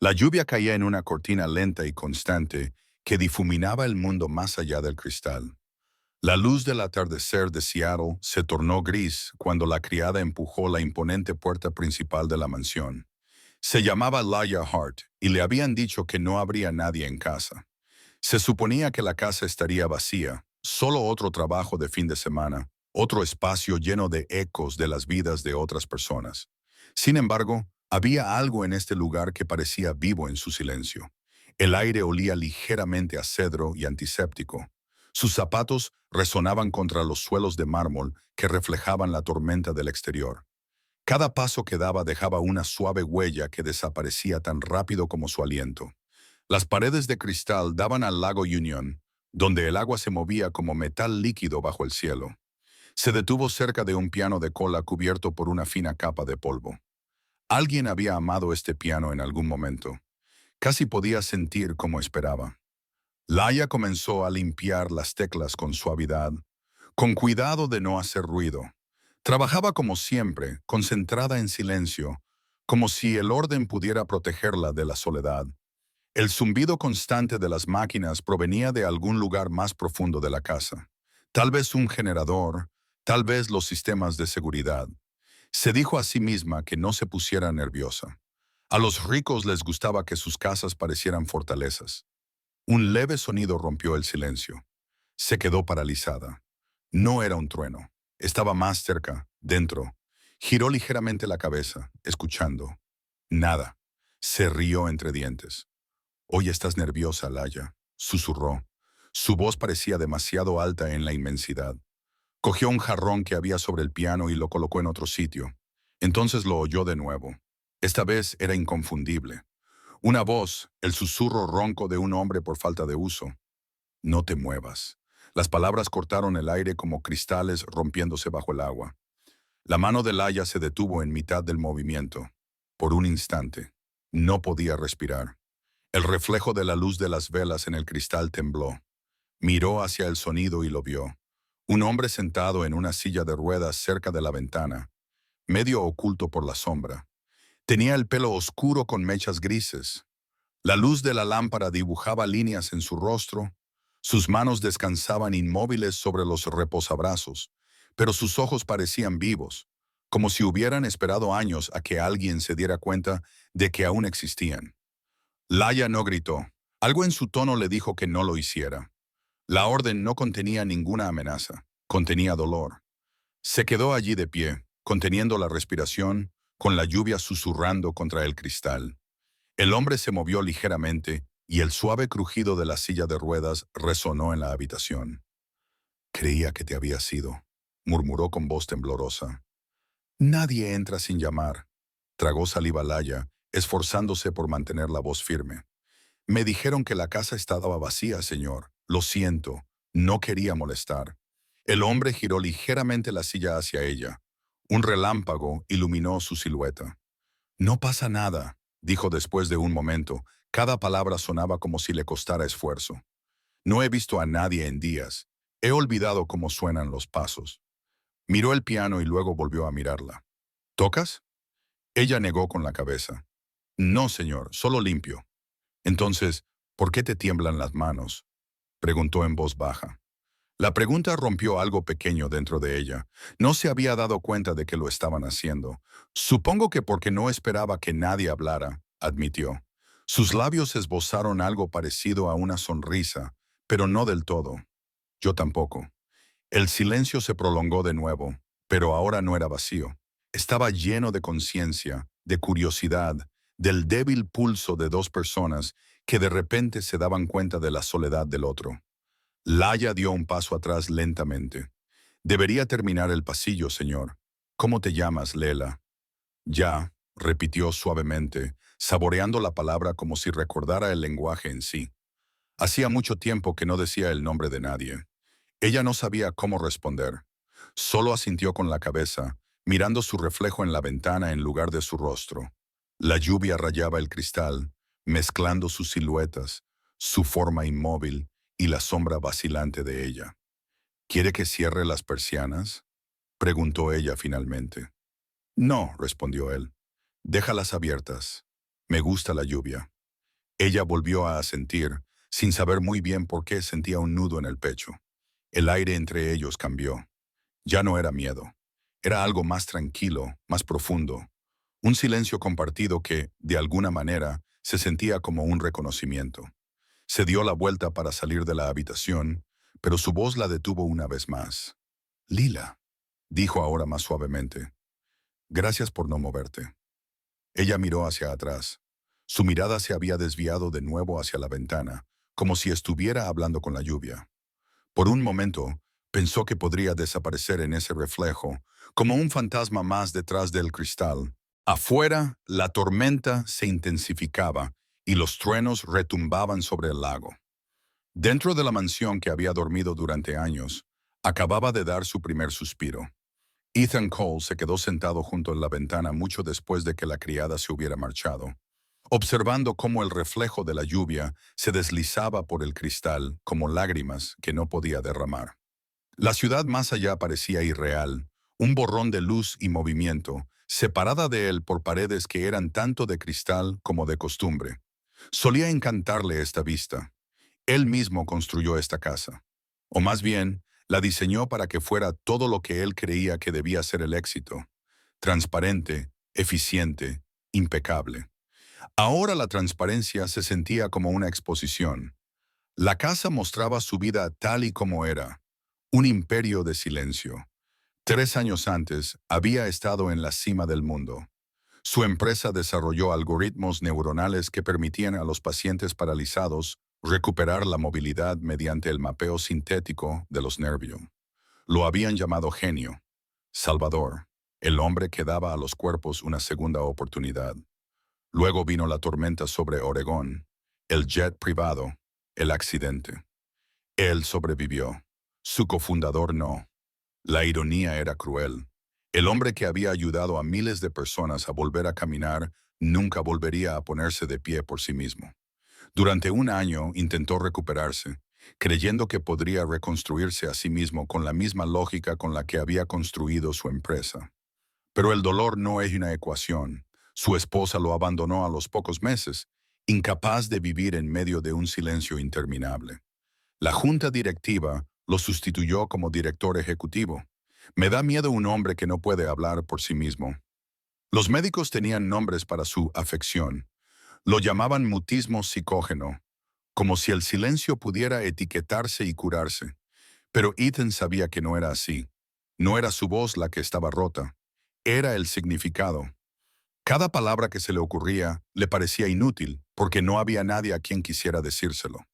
La lluvia caía en una cortina lenta y constante que difuminaba el mundo más allá del cristal. La luz del atardecer de Seattle se tornó gris cuando la criada empujó la imponente puerta principal de la mansión. Se llamaba Laya Hart y le habían dicho que no habría nadie en casa. Se suponía que la casa estaría vacía, solo otro trabajo de fin de semana, otro espacio lleno de ecos de las vidas de otras personas. Sin embargo, había algo en este lugar que parecía vivo en su silencio. El aire olía ligeramente a cedro y antiséptico. Sus zapatos resonaban contra los suelos de mármol que reflejaban la tormenta del exterior. Cada paso que daba dejaba una suave huella que desaparecía tan rápido como su aliento. Las paredes de cristal daban al lago Union, donde el agua se movía como metal líquido bajo el cielo. Se detuvo cerca de un piano de cola cubierto por una fina capa de polvo. Alguien había amado este piano en algún momento. Casi podía sentir como esperaba. Laia comenzó a limpiar las teclas con suavidad, con cuidado de no hacer ruido. Trabajaba como siempre, concentrada en silencio, como si el orden pudiera protegerla de la soledad. El zumbido constante de las máquinas provenía de algún lugar más profundo de la casa. Tal vez un generador, tal vez los sistemas de seguridad. Se dijo a sí misma que no se pusiera nerviosa. A los ricos les gustaba que sus casas parecieran fortalezas. Un leve sonido rompió el silencio. Se quedó paralizada. No era un trueno. Estaba más cerca, dentro. Giró ligeramente la cabeza, escuchando. Nada. Se rió entre dientes. «Hoy estás nerviosa, Laia», susurró. Su voz parecía demasiado alta en la inmensidad. Cogió un jarrón que había sobre el piano y lo colocó en otro sitio. Entonces lo oyó de nuevo. Esta vez era inconfundible. Una voz, el susurro ronco de un hombre por falta de uso. «No te muevas». Las palabras cortaron el aire como cristales rompiéndose bajo el agua. La mano de Laia se detuvo en mitad del movimiento. Por un instante. No podía respirar. El reflejo de la luz de las velas en el cristal tembló. Miró hacia el sonido y lo vio. Un hombre sentado en una silla de ruedas cerca de la ventana, medio oculto por la sombra. Tenía el pelo oscuro con mechas grises. La luz de la lámpara dibujaba líneas en su rostro. Sus manos descansaban inmóviles sobre los reposabrazos, pero sus ojos parecían vivos, como si hubieran esperado años a que alguien se diera cuenta de que aún existían. Laia no gritó. Algo en su tono le dijo que no lo hiciera. La orden no contenía ninguna amenaza, contenía dolor. Se quedó allí de pie, conteniendo la respiración, con la lluvia susurrando contra el cristal. El hombre se movió ligeramente y el suave crujido de la silla de ruedas resonó en la habitación. «Creía que te había ido», murmuró con voz temblorosa. «Nadie entra sin llamar», tragó saliva Laia, esforzándose por mantener la voz firme. «Me dijeron que la casa estaba vacía, señor. Lo siento. No quería molestar». El hombre giró ligeramente la silla hacia ella. Un relámpago iluminó su silueta. «No pasa nada», dijo después de un momento. Cada palabra sonaba como si le costara esfuerzo. «No he visto a nadie en días. He olvidado cómo suenan los pasos». Miró el piano y luego volvió a mirarla. «¿Tocas?» Ella negó con la cabeza. «No, señor, solo limpio». «Entonces, ¿por qué te tiemblan las manos?», preguntó en voz baja. La pregunta rompió algo pequeño dentro de ella. No se había dado cuenta de que lo estaban haciendo. «Supongo que porque no esperaba que nadie hablara», admitió. Sus labios esbozaron algo parecido a una sonrisa, pero no del todo. «Yo tampoco». El silencio se prolongó de nuevo, pero ahora no era vacío. Estaba lleno de conciencia, de curiosidad, del débil pulso de dos personas que de repente se daban cuenta de la soledad del otro. Laia dio un paso atrás lentamente. «Debería terminar el pasillo, señor. ¿Cómo te llamas, Lela?» «Ya», repitió suavemente, saboreando la palabra como si recordara el lenguaje en sí. Hacía mucho tiempo que no decía el nombre de nadie. Ella no sabía cómo responder. Solo asintió con la cabeza, mirando su reflejo en la ventana en lugar de su rostro. La lluvia rayaba el cristal, mezclando sus siluetas, su forma inmóvil y la sombra vacilante de ella. «¿Quiere que cierre las persianas?», preguntó ella finalmente. «No», respondió él. «Déjalas abiertas. Me gusta la lluvia». Ella volvió a asentir, sin saber muy bien por qué sentía un nudo en el pecho. El aire entre ellos cambió. Ya no era miedo. Era algo más tranquilo, más profundo. Un silencio compartido que, de alguna manera, se sentía como un reconocimiento. Se dio la vuelta para salir de la habitación, pero su voz la detuvo una vez más. Lila, dijo ahora más suavemente, gracias por no moverte. Ella miró hacia atrás. Su mirada se había desviado de nuevo hacia la ventana, como si estuviera hablando con la lluvia. Por un momento, pensó que podría desaparecer en ese reflejo, como un fantasma más detrás del cristal. Afuera, la tormenta se intensificaba y los truenos retumbaban sobre el lago. Dentro de la mansión que había dormido durante años, acababa de dar su primer suspiro. Ethan Cole se quedó sentado junto a la ventana mucho después de que la criada se hubiera marchado, observando cómo el reflejo de la lluvia se deslizaba por el cristal como lágrimas que no podía derramar. La ciudad más allá parecía irreal, un borrón de luz y movimiento, separada de él por paredes que eran tanto de cristal como de costumbre. Solía encantarle esta vista. Él mismo construyó esta casa. O más bien, la diseñó para que fuera todo lo que él creía que debía ser el éxito. Transparente, eficiente, impecable. Ahora la transparencia se sentía como una exposición. La casa mostraba su vida tal y como era, un imperio de silencio. 3 años antes, había estado en la cima del mundo. Su empresa desarrolló algoritmos neuronales que permitían a los pacientes paralizados recuperar la movilidad mediante el mapeo sintético de los nervios. Lo habían llamado genio, Salvador, el hombre que daba a los cuerpos una segunda oportunidad. Luego vino la tormenta sobre Oregón, el jet privado, el accidente. Él sobrevivió. Su cofundador no. La ironía era cruel. El hombre que había ayudado a miles de personas a volver a caminar nunca volvería a ponerse de pie por sí mismo. Durante un año intentó recuperarse, creyendo que podría reconstruirse a sí mismo con la misma lógica con la que había construido su empresa. Pero el dolor no es una ecuación. Su esposa lo abandonó a los pocos meses, incapaz de vivir en medio de un silencio interminable. La junta directiva lo sustituyó como director ejecutivo. Me da miedo un hombre que no puede hablar por sí mismo. Los médicos tenían nombres para su afección. Lo llamaban mutismo psicógeno, como si el silencio pudiera etiquetarse y curarse. Pero Ethan sabía que no era así. No era su voz la que estaba rota. Era el significado. Cada palabra que se le ocurría le parecía inútil porque no había nadie a quien quisiera decírselo.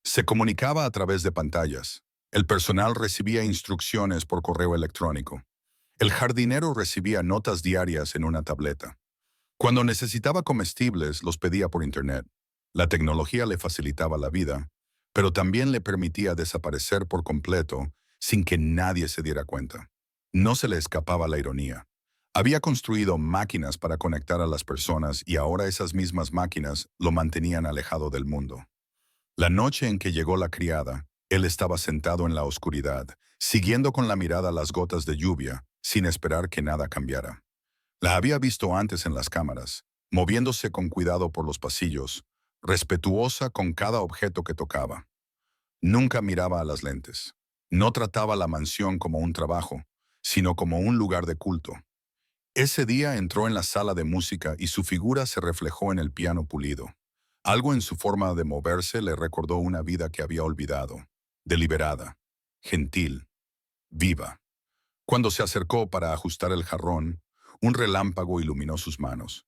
Se comunicaba a través de pantallas. El personal recibía instrucciones por correo electrónico. El jardinero recibía notas diarias en una tableta. Cuando necesitaba comestibles, los pedía por internet. La tecnología le facilitaba la vida, pero también le permitía desaparecer por completo sin que nadie se diera cuenta. No se le escapaba la ironía. Había construido máquinas para conectar a las personas y ahora esas mismas máquinas lo mantenían alejado del mundo. La noche en que llegó la criada, él estaba sentado en la oscuridad, siguiendo con la mirada las gotas de lluvia, sin esperar que nada cambiara. La había visto antes en las cámaras, moviéndose con cuidado por los pasillos, respetuosa con cada objeto que tocaba. Nunca miraba a las lentes. No trataba la mansión como un trabajo, sino como un lugar de culto. Ese día entró en la sala de música y su figura se reflejó en el piano pulido. Algo en su forma de moverse le recordó una vida que había olvidado, deliberada, gentil, viva. Cuando se acercó para ajustar el jarrón, un relámpago iluminó sus manos,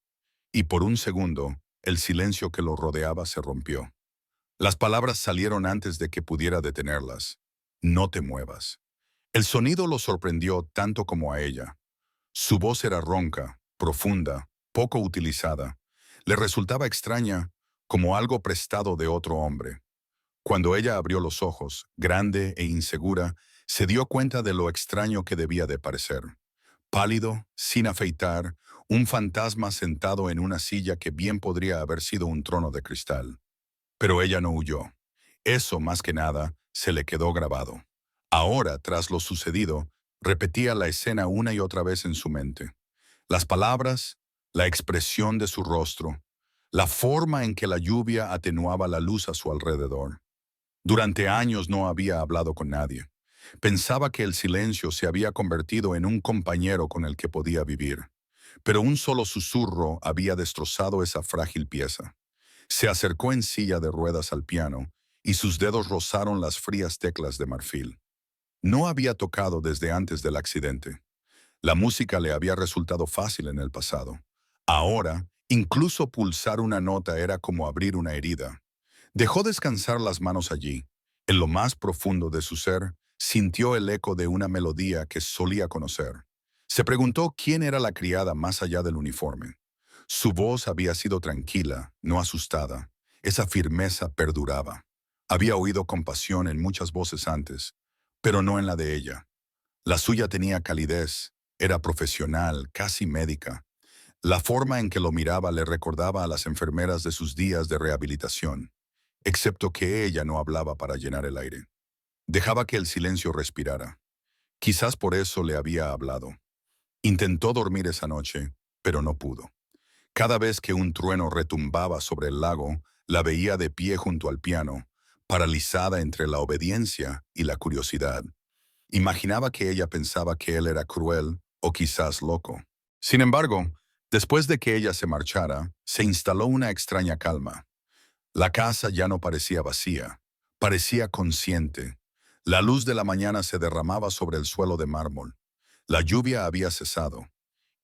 y por un segundo, el silencio que lo rodeaba se rompió. Las palabras salieron antes de que pudiera detenerlas. No te muevas. El sonido lo sorprendió tanto como a ella. Su voz era ronca, profunda, poco utilizada. Le resultaba extraña, como algo prestado de otro hombre. Cuando ella abrió los ojos, grande e insegura, se dio cuenta de lo extraño que debía de parecer. Pálido, sin afeitar, un fantasma sentado en una silla que bien podría haber sido un trono de cristal. Pero ella no huyó. Eso, más que nada, se le quedó grabado. Ahora, tras lo sucedido, repetía la escena una y otra vez en su mente. Las palabras, la expresión de su rostro, la forma en que la lluvia atenuaba la luz a su alrededor. Durante años no había hablado con nadie. Pensaba que el silencio se había convertido en un compañero con el que podía vivir. Pero un solo susurro había destrozado esa frágil pieza. Se acercó en silla de ruedas al piano y sus dedos rozaron las frías teclas de marfil. No había tocado desde antes del accidente. La música le había resultado fácil en el pasado. Ahora, incluso pulsar una nota era como abrir una herida. Dejó descansar las manos allí. En lo más profundo de su ser, sintió el eco de una melodía que solía conocer. Se preguntó quién era la criada más allá del uniforme. Su voz había sido tranquila, no asustada. Esa firmeza perduraba. Había oído compasión en muchas voces antes, pero no en la de ella. La suya tenía calidez, era profesional, casi médica. La forma en que lo miraba le recordaba a las enfermeras de sus días de rehabilitación, excepto que ella no hablaba para llenar el aire. Dejaba que el silencio respirara. Quizás por eso le había hablado. Intentó dormir esa noche, pero no pudo. Cada vez que un trueno retumbaba sobre el lago, la veía de pie junto al piano, paralizada entre la obediencia y la curiosidad. Imaginaba que ella pensaba que él era cruel o quizás loco. Sin embargo, después de que ella se marchara, se instaló una extraña calma. La casa ya no parecía vacía, parecía consciente. La luz de la mañana se derramaba sobre el suelo de mármol. La lluvia había cesado.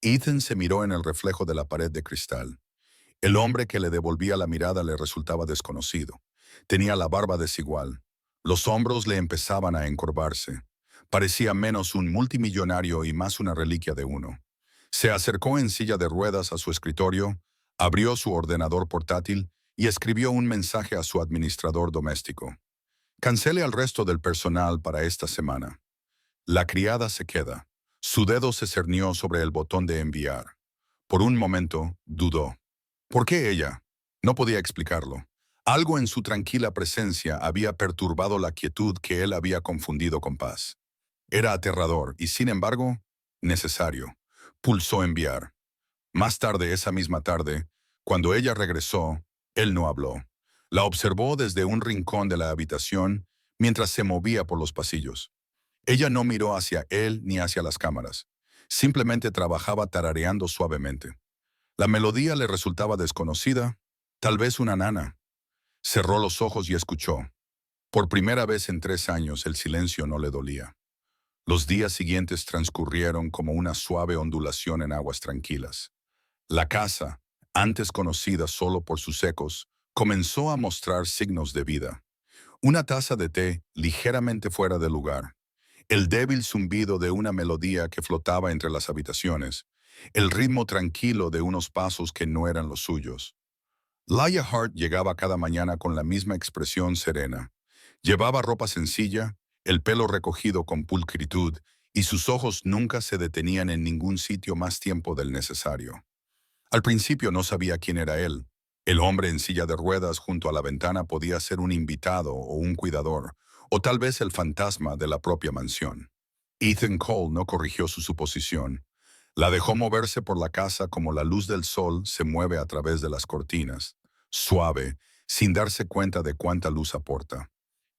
Ethan se miró en el reflejo de la pared de cristal. El hombre que le devolvía la mirada le resultaba desconocido. Tenía la barba desigual. Los hombros le empezaban a encorvarse. Parecía menos un multimillonario y más una reliquia de uno. Se acercó en silla de ruedas a su escritorio, abrió su ordenador portátil y escribió un mensaje a su administrador doméstico. Cancele al resto del personal para esta semana. La criada se queda. Su dedo se cernió sobre el botón de enviar. Por un momento, dudó. ¿Por qué ella? No podía explicarlo. Algo en su tranquila presencia había perturbado la quietud que él había confundido con paz. Era aterrador y, sin embargo, necesario. Pulsó enviar. Más tarde, esa misma tarde, cuando ella regresó, él no habló. La observó desde un rincón de la habitación mientras se movía por los pasillos. Ella no miró hacia él ni hacia las cámaras. Simplemente trabajaba tarareando suavemente. La melodía le resultaba desconocida, tal vez una nana. Cerró los ojos y escuchó. Por primera vez en 3 años el silencio no le dolía. Los días siguientes transcurrieron como una suave ondulación en aguas tranquilas. La casa, antes conocida solo por sus ecos, comenzó a mostrar signos de vida. Una taza de té ligeramente fuera de lugar. El débil zumbido de una melodía que flotaba entre las habitaciones. El ritmo tranquilo de unos pasos que no eran los suyos. Laia Hart llegaba cada mañana con la misma expresión serena. Llevaba ropa sencilla, el pelo recogido con pulcritud, y sus ojos nunca se detenían en ningún sitio más tiempo del necesario. Al principio no sabía quién era él. El hombre en silla de ruedas junto a la ventana podía ser un invitado o un cuidador, o tal vez el fantasma de la propia mansión. Ethan Cole no corrigió su suposición. La dejó moverse por la casa como la luz del sol se mueve a través de las cortinas, suave, sin darse cuenta de cuánta luz aporta.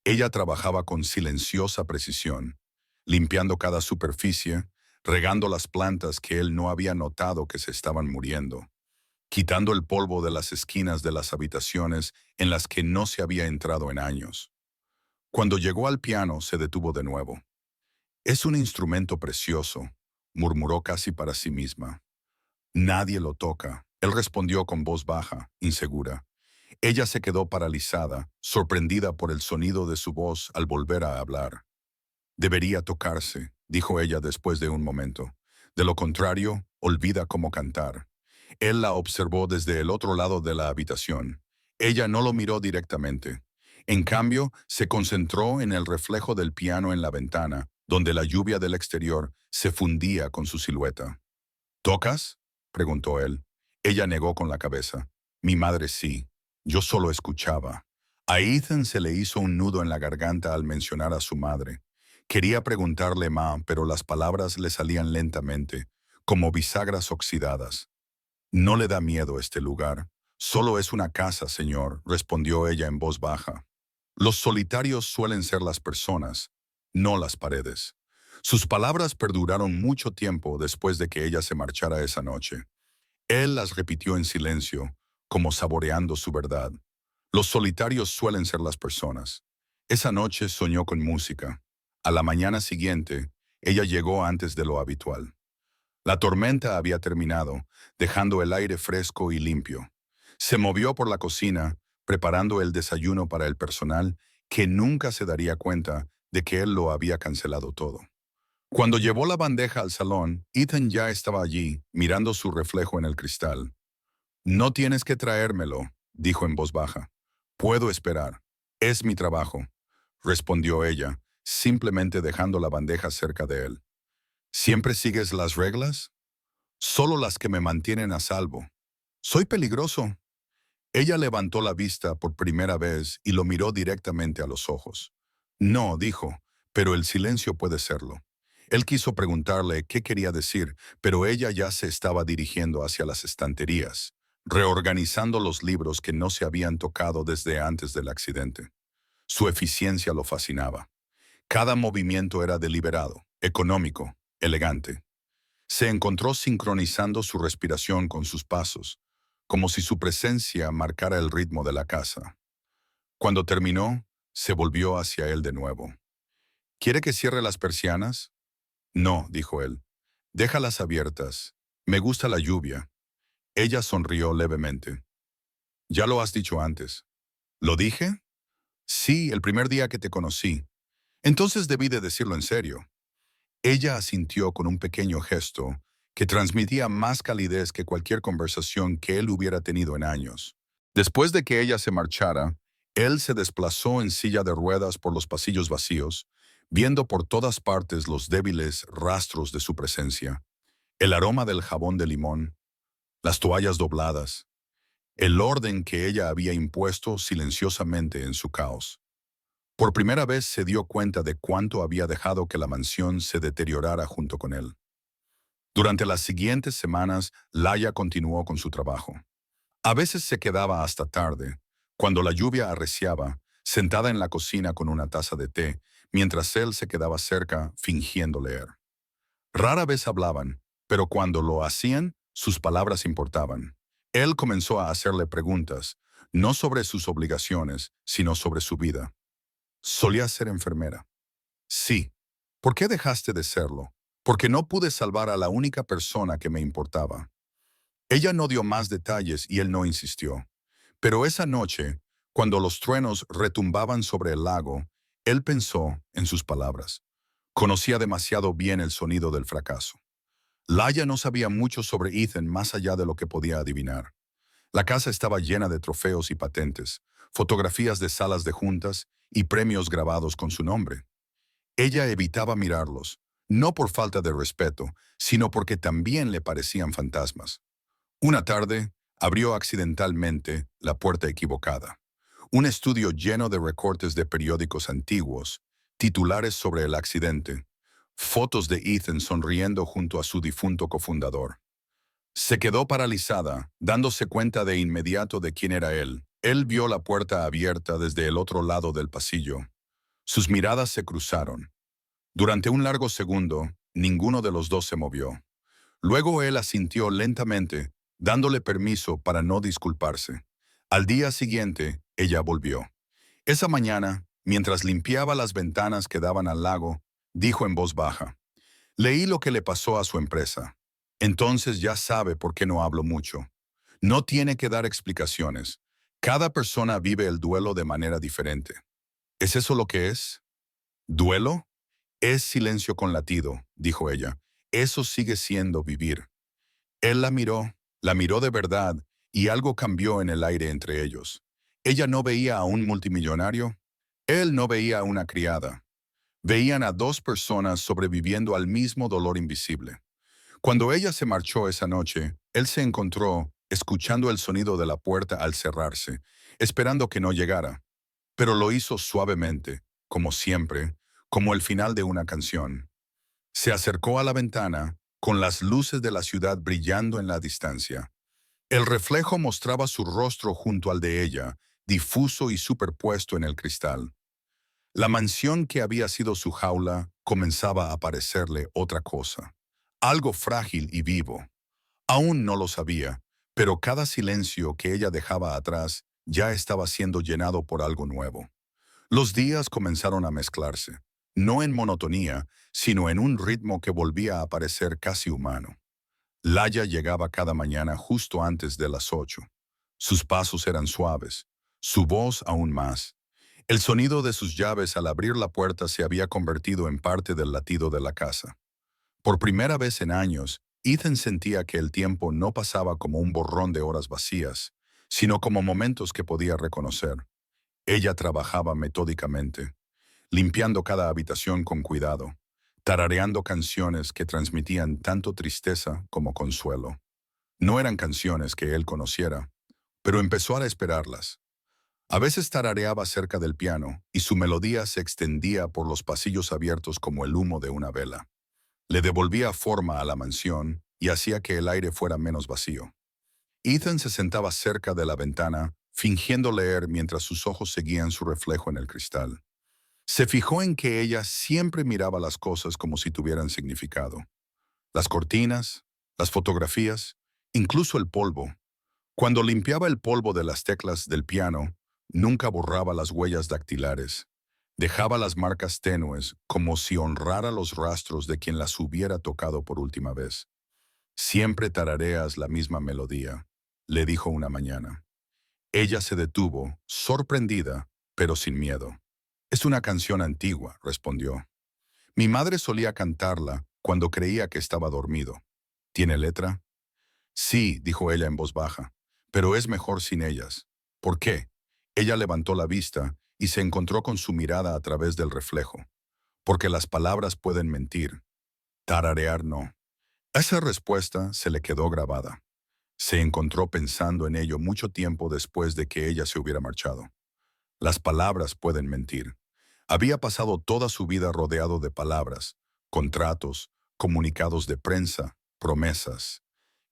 Ella trabajaba con silenciosa precisión, limpiando cada superficie, regando las plantas que él no había notado que se estaban muriendo, quitando el polvo de las esquinas de las habitaciones en las que no se había entrado en años. Cuando llegó al piano, se detuvo de nuevo. «Es un instrumento precioso», murmuró casi para sí misma. «Nadie lo toca», él respondió con voz baja, insegura. Ella se quedó paralizada, sorprendida por el sonido de su voz al volver a hablar. «Debería tocarse», dijo ella después de un momento. «De lo contrario, olvida cómo cantar». Él la observó desde el otro lado de la habitación. Ella no lo miró directamente. En cambio, se concentró en el reflejo del piano en la ventana, donde la lluvia del exterior se fundía con su silueta. «¿Tocas?», preguntó él. Ella negó con la cabeza. «Mi madre sí. Yo solo escuchaba». A Ethan se le hizo un nudo en la garganta al mencionar a su madre. Quería preguntarle más, pero las palabras le salían lentamente, como bisagras oxidadas. «¿No le da miedo este lugar?», Solo es una casa, señor, respondió ella en voz baja. Los solitarios suelen ser las personas, no las paredes. Sus palabras perduraron mucho tiempo después de que ella se marchara esa noche. Él las repitió en silencio, como saboreando su verdad. Los solitarios suelen ser las personas. Esa noche soñó con música. A la mañana siguiente, ella llegó antes de lo habitual. La tormenta había terminado, dejando el aire fresco y limpio. Se movió por la cocina, preparando el desayuno para el personal, que nunca se daría cuenta de que él lo había cancelado todo. Cuando llevó la bandeja al salón, Ethan ya estaba allí, mirando su reflejo en el cristal. No tienes que traérmelo, dijo en voz baja. Puedo esperar. Es mi trabajo, respondió ella, simplemente dejando la bandeja cerca de él. ¿Siempre sigues las reglas? Solo las que me mantienen a salvo. Soy peligroso. Ella levantó la vista por primera vez y lo miró directamente a los ojos. No, dijo, pero el silencio puede serlo. Él quiso preguntarle qué quería decir, pero ella ya se estaba dirigiendo hacia las estanterías, reorganizando los libros que no se habían tocado desde antes del accidente. Su eficiencia lo fascinaba. Cada movimiento era deliberado, económico, elegante. Se encontró sincronizando su respiración con sus pasos, como si su presencia marcara el ritmo de la casa. Cuando terminó, se volvió hacia él de nuevo. ¿Quiere que cierre las persianas? No, dijo él. Déjalas abiertas. Me gusta la lluvia. Ella sonrió levemente. Ya lo has dicho antes. ¿Lo dije? Sí, el primer día que te conocí. Entonces debí de decirlo en serio. Ella asintió con un pequeño gesto que transmitía más calidez que cualquier conversación que él hubiera tenido en años. Después de que ella se marchara, él se desplazó en silla de ruedas por los pasillos vacíos, viendo por todas partes los débiles rastros de su presencia, el aroma del jabón de limón, las toallas dobladas, el orden que ella había impuesto silenciosamente en su caos. Por primera vez se dio cuenta de cuánto había dejado que la mansión se deteriorara junto con él. Durante las siguientes semanas, Laia continuó con su trabajo. A veces se quedaba hasta tarde, cuando la lluvia arreciaba, sentada en la cocina con una taza de té, mientras él se quedaba cerca fingiendo leer. Rara vez hablaban, pero cuando lo hacían, sus palabras importaban. Él comenzó a hacerle preguntas, no sobre sus obligaciones, sino sobre su vida. Solía ser enfermera. Sí. ¿Por qué dejaste de serlo? Porque no pude salvar a la única persona que me importaba. Ella no dio más detalles y él no insistió. Pero esa noche, cuando los truenos retumbaban sobre el lago, él pensó en sus palabras. Conocía demasiado bien el sonido del fracaso. Laia no sabía mucho sobre Ethan más allá de lo que podía adivinar. La casa estaba llena de trofeos y patentes, fotografías de salas de juntas y premios grabados con su nombre. Ella evitaba mirarlos, no por falta de respeto, sino porque también le parecían fantasmas. Una tarde, abrió accidentalmente la puerta equivocada. Un estudio lleno de recortes de periódicos antiguos, titulares sobre el accidente, fotos de Ethan sonriendo junto a su difunto cofundador. Se quedó paralizada, dándose cuenta de inmediato de quién era él. Él vio la puerta abierta desde el otro lado del pasillo. Sus miradas se cruzaron. Durante un largo segundo, ninguno de los dos se movió. Luego él asintió lentamente, dándole permiso para no disculparse. Al día siguiente, ella volvió. Esa mañana, mientras limpiaba las ventanas que daban al lago, dijo en voz baja, «Leí lo que le pasó a su empresa. Entonces ya sabe por qué no hablo mucho. No tiene que dar explicaciones. Cada persona vive el duelo de manera diferente. ¿Es eso lo que es? ¿Duelo? Es silencio con latido», dijo ella. «Eso sigue siendo vivir». Él la miró de verdad, y algo cambió en el aire entre ellos. Ella no veía a un multimillonario. Él no veía a una criada. Veían a dos personas sobreviviendo al mismo dolor invisible. Cuando ella se marchó esa noche, él se encontró escuchando el sonido de la puerta al cerrarse, esperando que no llegara. Pero lo hizo suavemente, como siempre, como el final de una canción. Se acercó a la ventana, con las luces de la ciudad brillando en la distancia. El reflejo mostraba su rostro junto al de ella, difuso y superpuesto en el cristal. La mansión que había sido su jaula comenzaba a parecerle otra cosa, algo frágil y vivo. Aún no lo sabía, pero cada silencio que ella dejaba atrás ya estaba siendo llenado por algo nuevo. Los días comenzaron a mezclarse, no en monotonía, sino en un ritmo que volvía a parecer casi humano. Laya llegaba cada mañana justo antes de las 8. Sus pasos eran suaves, su voz aún más. El sonido de sus llaves al abrir la puerta se había convertido en parte del latido de la casa. Por primera vez en años, Ethan sentía que el tiempo no pasaba como un borrón de horas vacías, sino como momentos que podía reconocer. Ella trabajaba metódicamente, limpiando cada habitación con cuidado, tarareando canciones que transmitían tanto tristeza como consuelo. No eran canciones que él conociera, pero empezó a esperarlas. A veces tarareaba cerca del piano y su melodía se extendía por los pasillos abiertos como el humo de una vela. Le devolvía forma a la mansión y hacía que el aire fuera menos vacío. Ethan se sentaba cerca de la ventana, fingiendo leer mientras sus ojos seguían su reflejo en el cristal. Se fijó en que ella siempre miraba las cosas como si tuvieran significado. Las cortinas, las fotografías, incluso el polvo. Cuando limpiaba el polvo de las teclas del piano, nunca borraba las huellas dactilares. Dejaba las marcas tenues como si honrara los rastros de quien las hubiera tocado por última vez. Siempre tarareas la misma melodía, le dijo una mañana. Ella se detuvo, sorprendida, pero sin miedo. Es una canción antigua, respondió. Mi madre solía cantarla cuando creía que estaba dormido. ¿Tiene letra? Sí, dijo ella en voz baja, pero es mejor sin ellas. ¿Por qué? Ella levantó la vista y se encontró con su mirada a través del reflejo. Porque las palabras pueden mentir. Tararear no. Esa respuesta se le quedó grabada. Se encontró pensando en ello mucho tiempo después de que ella se hubiera marchado. Las palabras pueden mentir. Había pasado toda su vida rodeado de palabras, contratos, comunicados de prensa, promesas.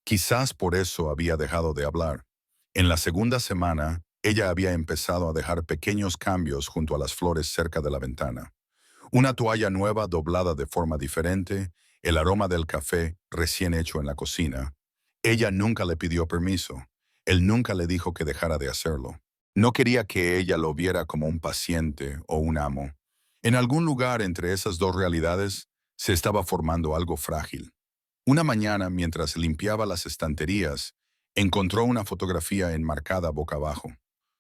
Quizás por eso había dejado de hablar. En la segunda semana, ella había empezado a dejar pequeños cambios junto a las flores cerca de la ventana. Una toalla nueva doblada de forma diferente, el aroma del café recién hecho en la cocina. Ella nunca le pidió permiso. Él nunca le dijo que dejara de hacerlo. No quería que ella lo viera como un paciente o un amo. En algún lugar entre esas dos realidades se estaba formando algo frágil. Una mañana, mientras limpiaba las estanterías, encontró una fotografía enmarcada boca abajo.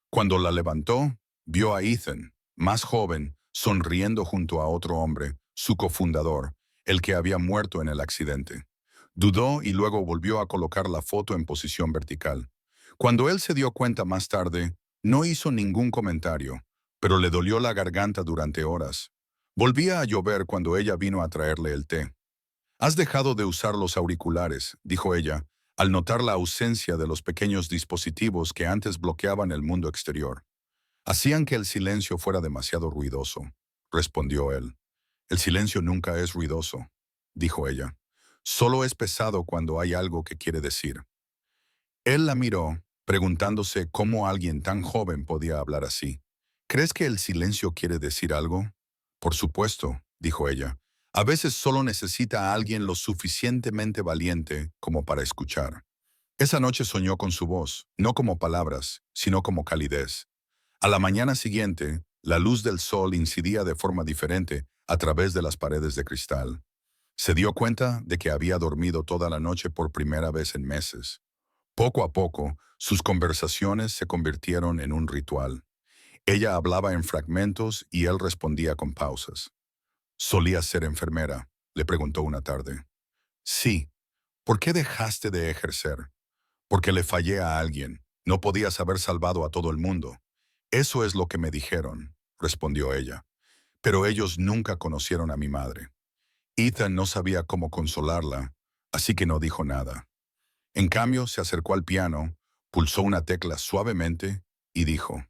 Cuando la levantó, vio a Ethan, más joven, sonriendo junto a otro hombre, su cofundador, el que había muerto en el accidente. Dudó y luego volvió a colocar la foto en posición vertical. Cuando él se dio cuenta más tarde, no hizo ningún comentario, pero le dolió la garganta durante horas. Volvía a llover cuando ella vino a traerle el té. Has dejado de usar los auriculares, dijo ella, al notar la ausencia de los pequeños dispositivos que antes bloqueaban el mundo exterior. Hacían que el silencio fuera demasiado ruidoso, respondió él. El silencio nunca es ruidoso, dijo ella. Solo es pesado cuando hay algo que quiere decir. Él la miró, preguntándose cómo alguien tan joven podía hablar así. ¿Crees que el silencio quiere decir algo? Por supuesto, dijo ella. A veces solo necesita a alguien lo suficientemente valiente como para escuchar. Esa noche soñó con su voz, no como palabras, sino como calidez. A la mañana siguiente, la luz del sol incidía de forma diferente a través de las paredes de cristal. Se dio cuenta de que había dormido toda la noche por primera vez en meses. Poco a poco, sus conversaciones se convirtieron en un ritual. Ella hablaba en fragmentos y él respondía con pausas. ¿Solías ser enfermera?, le preguntó una tarde. Sí. ¿Por qué dejaste de ejercer? Porque le fallé a alguien. No podías haber salvado a todo el mundo. Eso es lo que me dijeron, respondió ella. Pero ellos nunca conocieron a mi madre. Ethan no sabía cómo consolarla, así que no dijo nada. En cambio, se acercó al piano, pulsó una tecla suavemente y dijo,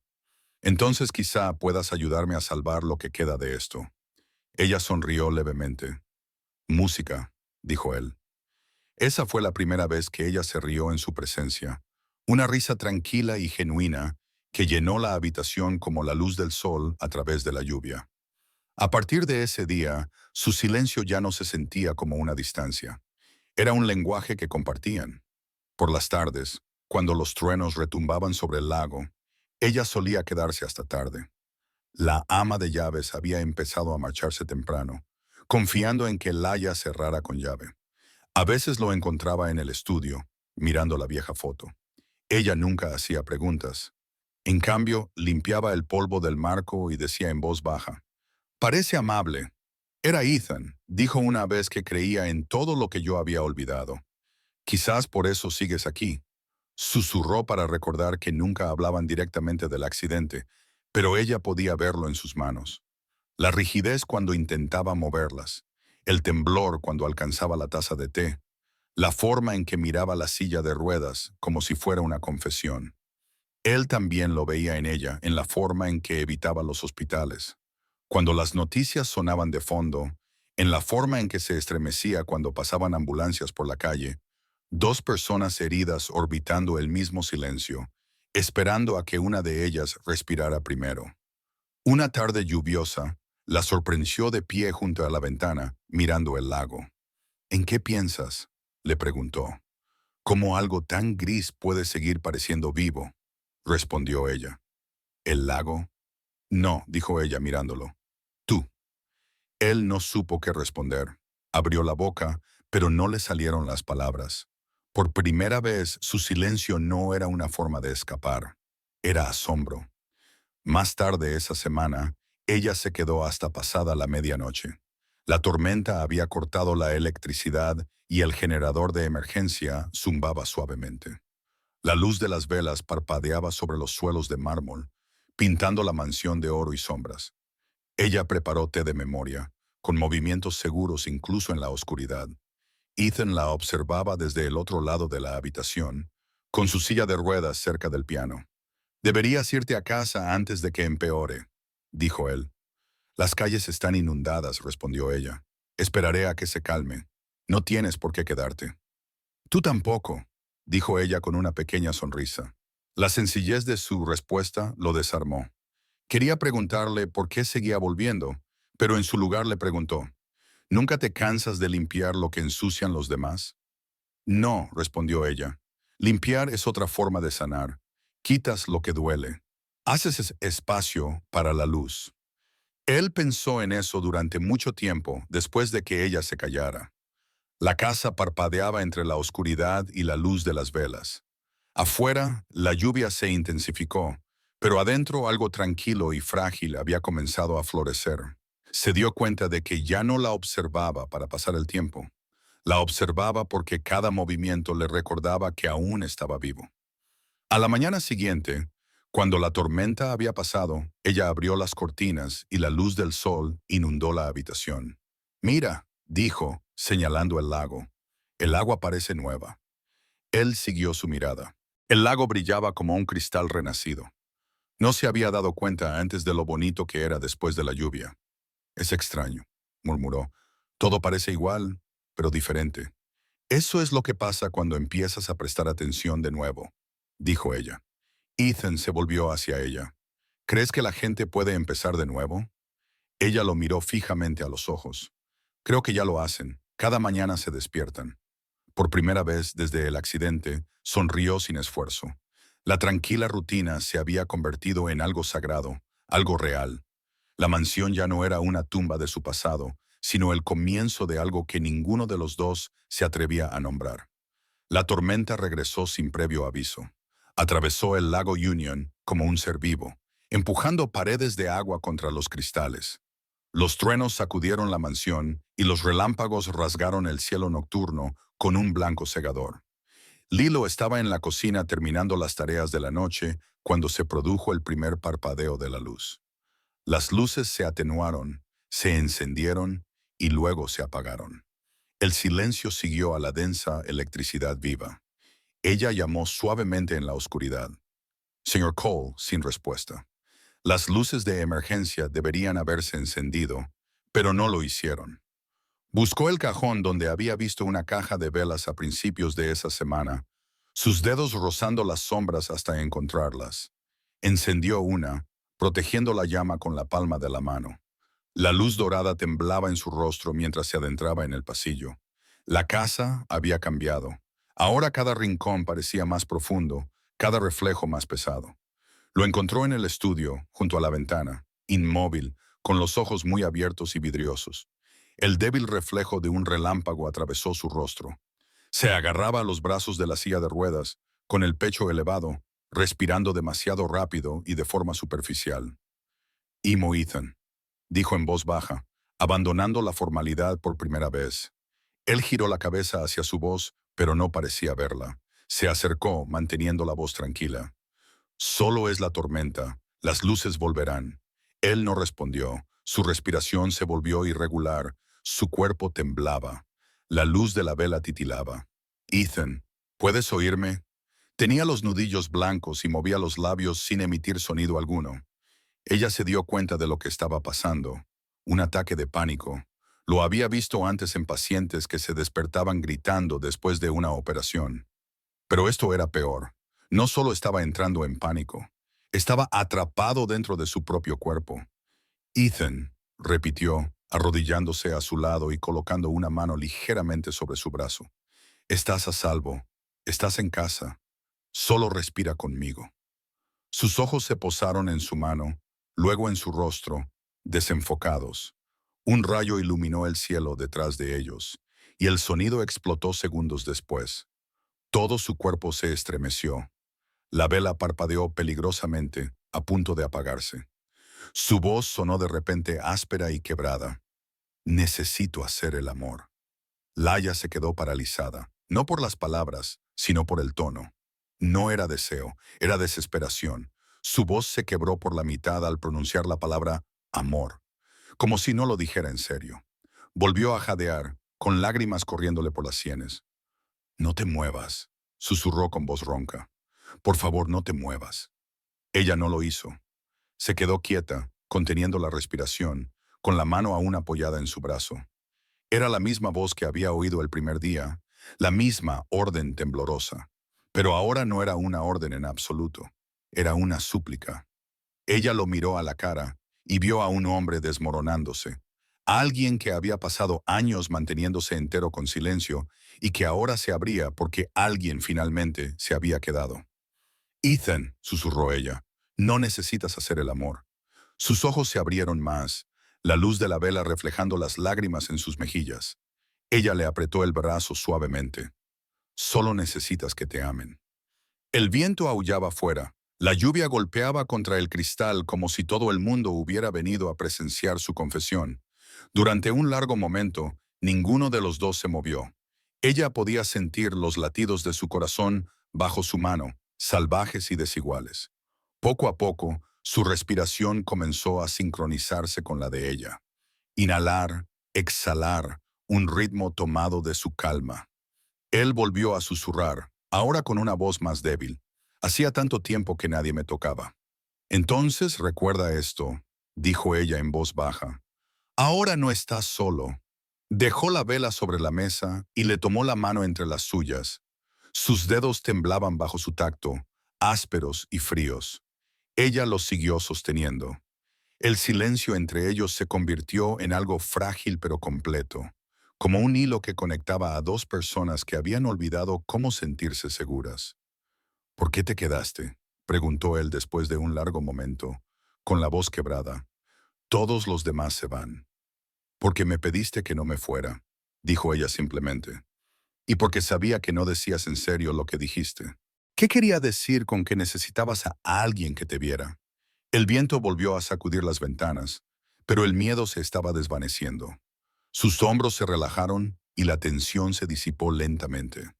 «Entonces quizá puedas ayudarme a salvar lo que queda de esto». Ella sonrió levemente. «Música», dijo él. Esa fue la primera vez que ella se rió en su presencia, Una risa tranquila y genuina que llenó la habitación como la luz del sol a través de la lluvia. A partir de ese día, su silencio ya no se sentía como una distancia. Era un lenguaje que compartían. Por las tardes, cuando los truenos retumbaban sobre el lago, ella solía quedarse hasta tarde. La ama de llaves había empezado a marcharse temprano, confiando en que Laia cerrara con llave. A veces lo encontraba en el estudio, mirando la vieja foto. Ella nunca hacía preguntas. En cambio, limpiaba el polvo del marco y decía en voz baja: «Parece amable». Era Ethan, dijo una vez que creía en todo lo que yo había olvidado. «Quizás por eso sigues aquí». Susurró para recordar que nunca hablaban directamente del accidente, pero ella podía verlo en sus manos. La rigidez cuando intentaba moverlas, el temblor cuando alcanzaba la taza de té, la forma en que miraba la silla de ruedas como si fuera una confesión. Él también lo veía en ella, en la forma en que evitaba los hospitales. Cuando las noticias sonaban de fondo, en la forma en que se estremecía cuando pasaban ambulancias por la calle, dos personas heridas orbitando el mismo silencio, esperando a que una de ellas respirara primero. Una tarde lluviosa, la sorprendió de pie junto a la ventana, mirando el lago. «¿En qué piensas?», le preguntó. «¿Cómo algo tan gris puede seguir pareciendo vivo?», respondió ella. «¿El lago?». «No», dijo ella mirándolo. «Tú». Él no supo qué responder. Abrió la boca, pero no le salieron las palabras. Por primera vez, su silencio no era una forma de escapar. Era asombro. Más tarde esa semana, ella se quedó hasta pasada la medianoche. La tormenta había cortado la electricidad y el generador de emergencia zumbaba suavemente. La luz de las velas parpadeaba sobre los suelos de mármol, pintando la mansión de oro y sombras. Ella preparó té de memoria, con movimientos seguros incluso en la oscuridad. Ethan la observaba desde el otro lado de la habitación, con su silla de ruedas cerca del piano. «Deberías irte a casa antes de que empeore», dijo él. «Las calles están inundadas», respondió ella. «Esperaré a que se calme. No tienes por qué quedarte». «Tú tampoco», dijo ella con una pequeña sonrisa. La sencillez de su respuesta lo desarmó. Quería preguntarle por qué seguía volviendo, pero en su lugar le preguntó: «¿Nunca te cansas de limpiar lo que ensucian los demás?». «No», respondió ella. «Limpiar es otra forma de sanar. Quitas lo que duele. Haces espacio para la luz». Él pensó en eso durante mucho tiempo después de que ella se callara. La casa parpadeaba entre la oscuridad y la luz de las velas. Afuera, la lluvia se intensificó, pero adentro algo tranquilo y frágil había comenzado a florecer. Se dio cuenta de que ya no la observaba para pasar el tiempo. La observaba porque cada movimiento le recordaba que aún estaba vivo. A la mañana siguiente, cuando la tormenta había pasado, ella abrió las cortinas y la luz del sol inundó la habitación. «Mira», dijo, señalando el lago. «El agua parece nueva». Él siguió su mirada. El lago brillaba como un cristal renacido. No se había dado cuenta antes de lo bonito que era después de la lluvia. «Es extraño», murmuró. «Todo parece igual, pero diferente». «Eso es lo que pasa cuando empiezas a prestar atención de nuevo», dijo ella. Ethan se volvió hacia ella. «¿Crees que la gente puede empezar de nuevo?». Ella lo miró fijamente a los ojos. «Creo que ya lo hacen. Cada mañana se despiertan». Por primera vez desde el accidente, sonrió sin esfuerzo. La tranquila rutina se había convertido en algo sagrado, algo real. La mansión ya no era una tumba de su pasado, sino el comienzo de algo que ninguno de los dos se atrevía a nombrar. La tormenta regresó sin previo aviso. Atravesó el lago Union como un ser vivo, empujando paredes de agua contra los cristales. Los truenos sacudieron la mansión y los relámpagos rasgaron el cielo nocturno con un blanco cegador. Lilo estaba en la cocina terminando las tareas de la noche cuando se produjo el primer parpadeo de la luz. Las luces se atenuaron, se encendieron y luego se apagaron. El silencio siguió a la densa electricidad viva. Ella llamó suavemente en la oscuridad. «Señor Cole», sin respuesta. Las luces de emergencia deberían haberse encendido, pero no lo hicieron. Buscó el cajón donde había visto una caja de velas a principios de esa semana, sus dedos rozando las sombras hasta encontrarlas. Encendió una, protegiendo la llama con la palma de la mano. La luz dorada temblaba en su rostro mientras se adentraba en el pasillo. La casa había cambiado. Ahora cada rincón parecía más profundo, cada reflejo más pesado. Lo encontró en el estudio, junto a la ventana, inmóvil, con los ojos muy abiertos y vidriosos. El débil reflejo de un relámpago atravesó su rostro. Se agarraba a los brazos de la silla de ruedas, con el pecho elevado, respirando demasiado rápido y de forma superficial. Imo Ethan, dijo en voz baja, abandonando la formalidad por primera vez. Él giró la cabeza hacia su voz, pero no parecía verla. Se acercó, manteniendo la voz tranquila. Solo es la tormenta. Las luces volverán. Él no respondió. Su respiración se volvió irregular. Su cuerpo temblaba. La luz de la vela titilaba. Ethan, ¿puedes oírme? Tenía los nudillos blancos y movía los labios sin emitir sonido alguno. Ella se dio cuenta de lo que estaba pasando. Un ataque de pánico. Lo había visto antes en pacientes que se despertaban gritando después de una operación. Pero esto era peor. No solo estaba entrando en pánico, estaba atrapado dentro de su propio cuerpo. Ethan, repitió, arrodillándose a su lado y colocando una mano ligeramente sobre su brazo. Estás a salvo. Estás en casa. Solo respira conmigo. Sus ojos se posaron en su mano, luego en su rostro, desenfocados. Un rayo iluminó el cielo detrás de ellos, y el sonido explotó segundos después. Todo su cuerpo se estremeció. La vela parpadeó peligrosamente, a punto de apagarse. Su voz sonó de repente áspera y quebrada. Necesito hacer el amor. Laia se quedó paralizada, no por las palabras, sino por el tono. No era deseo, era desesperación. Su voz se quebró por la mitad al pronunciar la palabra amor, como si no lo dijera en serio. Volvió a jadear, con lágrimas corriéndole por las sienes. No te muevas, susurró con voz ronca. Por favor, no te muevas. Ella no lo hizo. Se quedó quieta, conteniendo la respiración, con la mano aún apoyada en su brazo. Era la misma voz que había oído el primer día, la misma orden temblorosa. Pero ahora no era una orden en absoluto, era una súplica. Ella lo miró a la cara y vio a un hombre desmoronándose, a alguien que había pasado años manteniéndose entero con silencio y que ahora se abría porque alguien finalmente se había quedado. Ethan, susurró ella, no necesitas hacer el amor. Sus ojos se abrieron más, la luz de la vela reflejando las lágrimas en sus mejillas. Ella le apretó el brazo suavemente. Solo necesitas que te amen. El viento aullaba fuera. La lluvia golpeaba contra el cristal como si todo el mundo hubiera venido a presenciar su confesión. Durante un largo momento, ninguno de los dos se movió. Ella podía sentir los latidos de su corazón bajo su mano, salvajes y desiguales. Poco a poco, su respiración comenzó a sincronizarse con la de ella. Inhalar, exhalar, un ritmo tomado de su calma. Él volvió a susurrar, ahora con una voz más débil. Hacía tanto tiempo que nadie me tocaba. Entonces recuerda esto, dijo ella en voz baja. Ahora no estás solo. Dejó la vela sobre la mesa y le tomó la mano entre las suyas. Sus dedos temblaban bajo su tacto, ásperos y fríos. Ella los siguió sosteniendo. El silencio entre ellos se convirtió en algo frágil pero completo, como un hilo que conectaba a dos personas que habían olvidado cómo sentirse seguras. ¿Por qué te quedaste?, preguntó él después de un largo momento, con la voz quebrada. Todos los demás se van. Porque me pediste que no me fuera, dijo ella simplemente. Y porque sabía que no decías en serio lo que dijiste. ¿Qué quería decir con que necesitabas a alguien que te viera? El viento volvió a sacudir las ventanas, pero el miedo se estaba desvaneciendo. Sus hombros se relajaron y la tensión se disipó lentamente.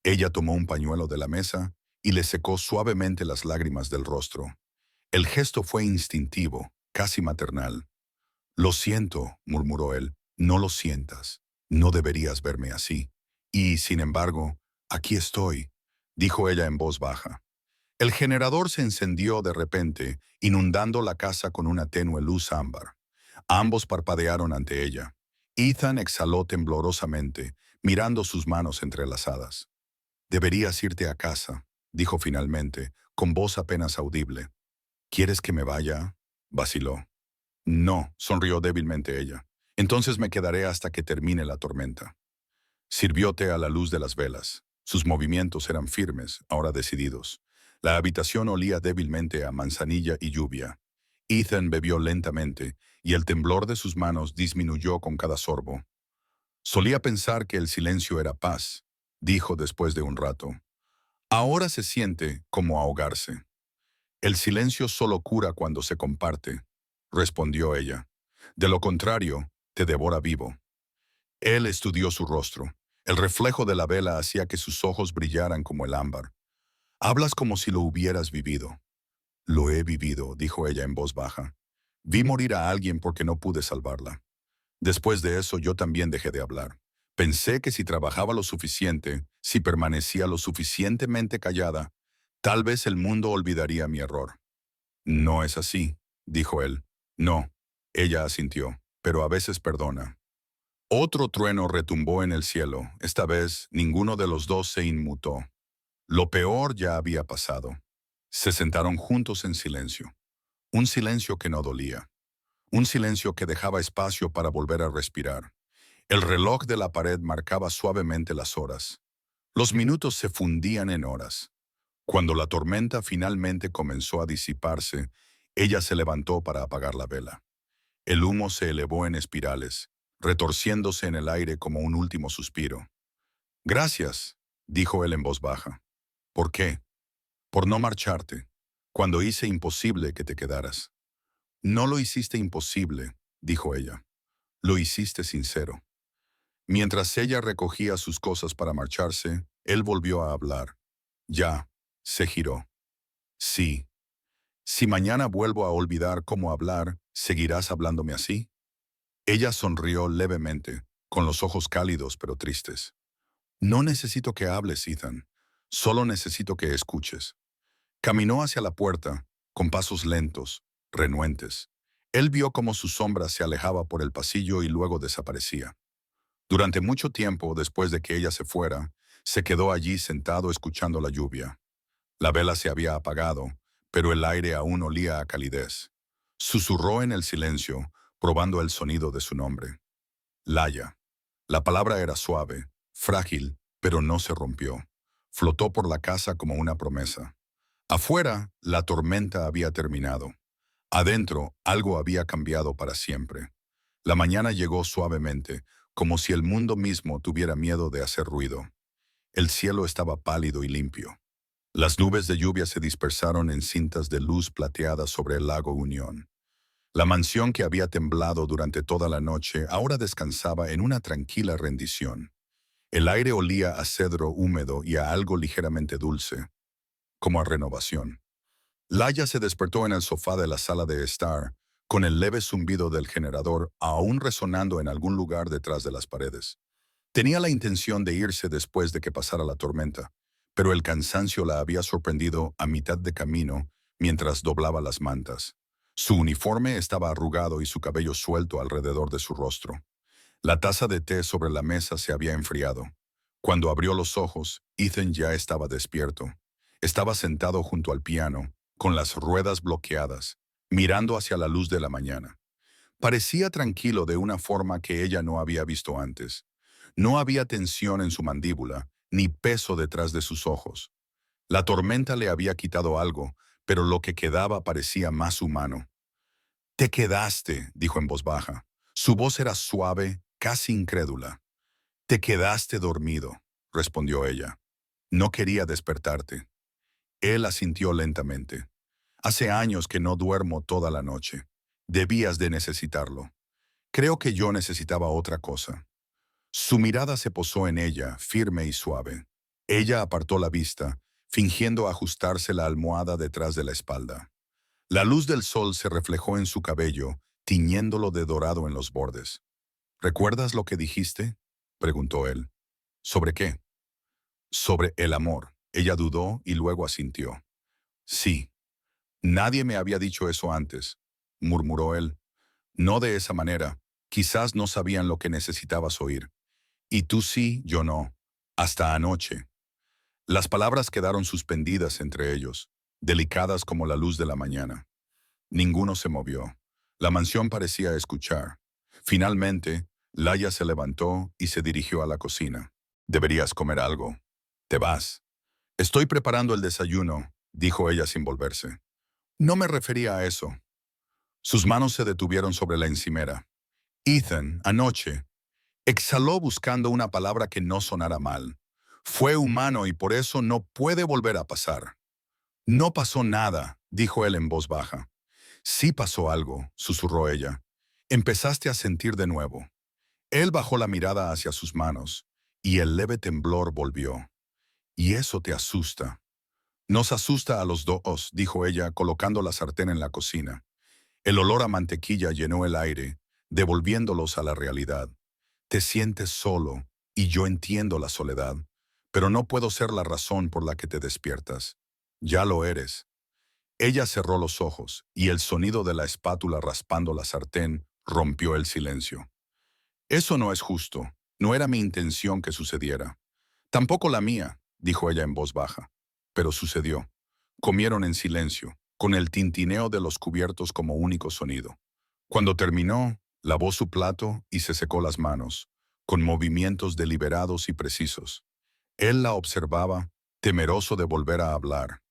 Ella tomó un pañuelo de la mesa y le secó suavemente las lágrimas del rostro. El gesto fue instintivo, casi maternal. Lo siento, murmuró él, no lo sientas. No deberías verme así. Y, sin embargo, aquí estoy, dijo ella en voz baja. El generador se encendió de repente, inundando la casa con una tenue luz ámbar. Ambos parpadearon ante ella. Ethan exhaló temblorosamente, mirando sus manos entrelazadas. Deberías irte a casa, dijo finalmente, con voz apenas audible. ¿Quieres que me vaya? Vaciló. No, sonrió débilmente ella. Entonces me quedaré hasta que termine la tormenta. Sirvió té a la luz de las velas. Sus movimientos eran firmes, ahora decididos. La habitación olía débilmente a manzanilla y lluvia. Ethan bebió lentamente, y el temblor de sus manos disminuyó con cada sorbo. Solía pensar que el silencio era paz, dijo después de un rato. Ahora se siente como ahogarse. El silencio solo cura cuando se comparte, respondió ella. De lo contrario, te devora vivo. Él estudió su rostro. El reflejo de la vela hacía que sus ojos brillaran como el ámbar. Hablas como si lo hubieras vivido. Lo he vivido, dijo ella en voz baja. Vi morir a alguien porque no pude salvarla. Después de eso yo también dejé de hablar. Pensé que si trabajaba lo suficiente, si permanecía lo suficientemente callada, tal vez el mundo olvidaría mi error. No es así, dijo él. No, ella asintió, pero a veces perdona. Otro trueno retumbó en el cielo. Esta vez ninguno de los dos se inmutó. Lo peor ya había pasado. Se sentaron juntos en silencio. Un silencio que no dolía. Un silencio que dejaba espacio para volver a respirar. El reloj de la pared marcaba suavemente las horas. Los minutos se fundían en horas. Cuando la tormenta finalmente comenzó a disiparse, ella se levantó para apagar la vela. El humo se elevó en espirales, retorciéndose en el aire como un último suspiro. Gracias, dijo él en voz baja. ¿Por qué? Por no marcharte, cuando hice imposible que te quedaras. No lo hiciste imposible, dijo ella. Lo hiciste sincero. Mientras ella recogía sus cosas para marcharse, él volvió a hablar. Ya, se giró. Sí. Si mañana vuelvo a olvidar cómo hablar, ¿seguirás hablándome así? Ella sonrió levemente, con los ojos cálidos pero tristes. No necesito que hables, Ethan. Solo necesito que escuches. Caminó hacia la puerta, con pasos lentos, renuentes. Él vio cómo su sombra se alejaba por el pasillo y luego desaparecía. Durante mucho tiempo, después de que ella se fuera, se quedó allí sentado escuchando la lluvia. La vela se había apagado, pero el aire aún olía a calidez. Susurró en el silencio, probando el sonido de su nombre. Laia. La palabra era suave, frágil, pero no se rompió. Flotó por la casa como una promesa. Afuera, la tormenta había terminado. Adentro, algo había cambiado para siempre. La mañana llegó suavemente, como si el mundo mismo tuviera miedo de hacer ruido. El cielo estaba pálido y limpio. Las nubes de lluvia se dispersaron en cintas de luz plateada sobre el lago Unión. La mansión que había temblado durante toda la noche ahora descansaba en una tranquila rendición. El aire olía a cedro húmedo y a algo ligeramente dulce, como a renovación. Laia se despertó en el sofá de la sala de estar, con el leve zumbido del generador aún resonando en algún lugar detrás de las paredes. Tenía la intención de irse después de que pasara la tormenta, pero el cansancio la había sorprendido a mitad de camino mientras doblaba las mantas. Su uniforme estaba arrugado y su cabello suelto alrededor de su rostro. La taza de té sobre la mesa se había enfriado. Cuando abrió los ojos, Ethan ya estaba despierto. Estaba sentado junto al piano, con las ruedas bloqueadas, mirando hacia la luz de la mañana. Parecía tranquilo de una forma que ella no había visto antes. No había tensión en su mandíbula, ni peso detrás de sus ojos. La tormenta le había quitado algo, pero lo que quedaba parecía más humano. «Te quedaste», dijo en voz baja. Su voz era suave, casi incrédula. «Te quedaste dormido», respondió ella. «No quería despertarte». Él asintió lentamente. «Hace años que no duermo toda la noche. Debías de necesitarlo. Creo que yo necesitaba otra cosa». Su mirada se posó en ella, firme y suave. Ella apartó la vista, fingiendo ajustarse la almohada detrás de la espalda. La luz del sol se reflejó en su cabello, tiñéndolo de dorado en los bordes. «¿Recuerdas lo que dijiste?», preguntó él. «¿Sobre qué?» «Sobre el amor». Ella dudó y luego asintió. «Sí. Nadie me había dicho eso antes», murmuró él. «No de esa manera. Quizás no sabían lo que necesitabas oír. Y tú sí, yo no. Hasta anoche». Las palabras quedaron suspendidas entre ellos, delicadas como la luz de la mañana. Ninguno se movió. La mansión parecía escuchar. Finalmente, Laia se levantó y se dirigió a la cocina. Deberías comer algo. Te vas. Estoy preparando el desayuno, dijo ella sin volverse. No me refería a eso. Sus manos se detuvieron sobre la encimera. Ethan, anoche, exhaló buscando una palabra que no sonara mal. Fue humano y por eso no puede volver a pasar. No pasó nada, dijo él en voz baja. Sí pasó algo, susurró ella. Empezaste a sentir de nuevo. Él bajó la mirada hacia sus manos, y el leve temblor volvió. Y eso te asusta. Nos asusta a los dos, dijo ella, colocando la sartén en la cocina. El olor a mantequilla llenó el aire, devolviéndolos a la realidad. Te sientes solo, y yo entiendo la soledad, pero no puedo ser la razón por la que te despiertas. Ya lo eres. Ella cerró los ojos, y el sonido de la espátula raspando la sartén rompió el silencio. Eso no es justo. No era mi intención que sucediera. Tampoco la mía, dijo ella en voz baja. Pero sucedió. Comieron en silencio, con el tintineo de los cubiertos como único sonido. Cuando terminó, lavó su plato y se secó las manos, con movimientos deliberados y precisos. Él la observaba, temeroso de volver a hablar.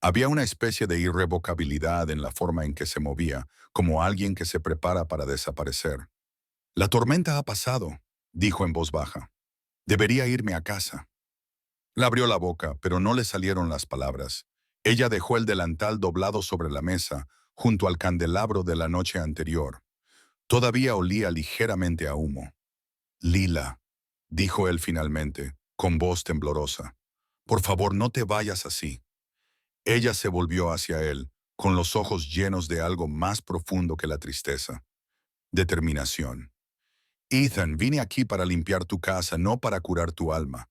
Había una especie de irrevocabilidad en la forma en que se movía, como alguien que se prepara para desaparecer. La tormenta ha pasado, dijo en voz baja. Debería irme a casa. La abrió la boca, pero no le salieron las palabras. Ella dejó el delantal doblado sobre la mesa, junto al candelabro de la noche anterior. Todavía olía ligeramente a humo. Lila, dijo él finalmente, con voz temblorosa. Por favor, no te vayas así. Ella se volvió hacia él, con los ojos llenos de algo más profundo que la tristeza. Determinación. Ethan, vine aquí para limpiar tu casa, no para curar tu alma.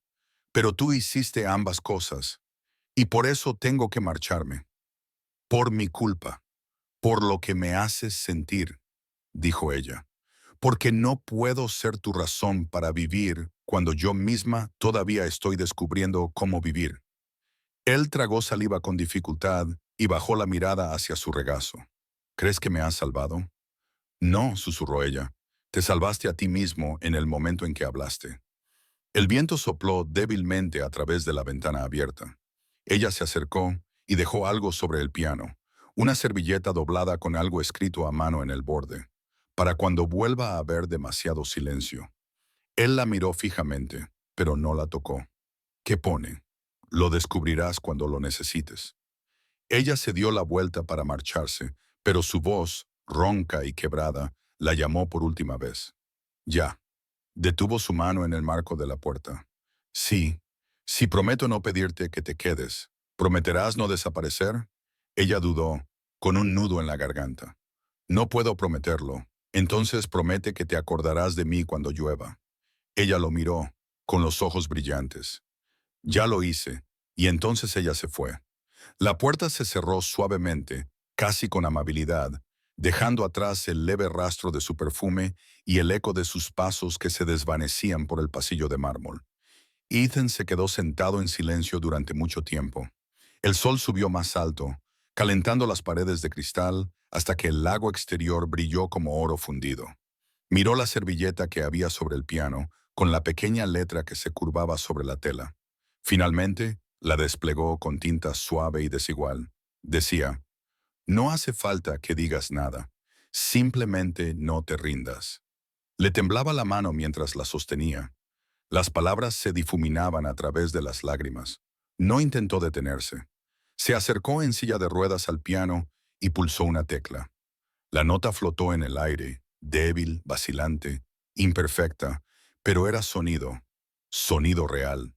Pero tú hiciste ambas cosas, y por eso tengo que marcharme. Por mi culpa, por lo que me haces sentir, dijo ella. Porque no puedo ser tu razón para vivir cuando yo misma todavía estoy descubriendo cómo vivir. Él tragó saliva con dificultad y bajó la mirada hacia su regazo. ¿Crees que me has salvado? No, susurró ella. Te salvaste a ti mismo en el momento en que hablaste. El viento sopló débilmente a través de la ventana abierta. Ella se acercó y dejó algo sobre el piano, una servilleta doblada con algo escrito a mano en el borde, para cuando vuelva a haber demasiado silencio. Él la miró fijamente, pero no la tocó. ¿Qué pone? Lo descubrirás cuando lo necesites. Ella se dio la vuelta para marcharse, pero su voz, ronca y quebrada, la llamó por última vez. Ya. Detuvo su mano en el marco de la puerta. Sí, si prometo no pedirte que te quedes, ¿prometerás no desaparecer? Ella dudó, con un nudo en la garganta. No puedo prometerlo. Entonces promete que te acordarás de mí cuando llueva. Ella lo miró, con los ojos brillantes. Ya lo hice, y entonces ella se fue. La puerta se cerró suavemente, casi con amabilidad, dejando atrás el leve rastro de su perfume y el eco de sus pasos que se desvanecían por el pasillo de mármol. Ethan se quedó sentado en silencio durante mucho tiempo. El sol subió más alto, calentando las paredes de cristal hasta que el lago exterior brilló como oro fundido. Miró la servilleta que había sobre el piano, con la pequeña letra que se curvaba sobre la tela. Finalmente, la desplegó con tinta suave y desigual. Decía: no hace falta que digas nada, simplemente no te rindas. Le temblaba la mano mientras la sostenía. Las palabras se difuminaban a través de las lágrimas. No intentó detenerse. Se acercó en silla de ruedas al piano y pulsó una tecla. La nota flotó en el aire, débil, vacilante, imperfecta, pero era sonido, sonido real.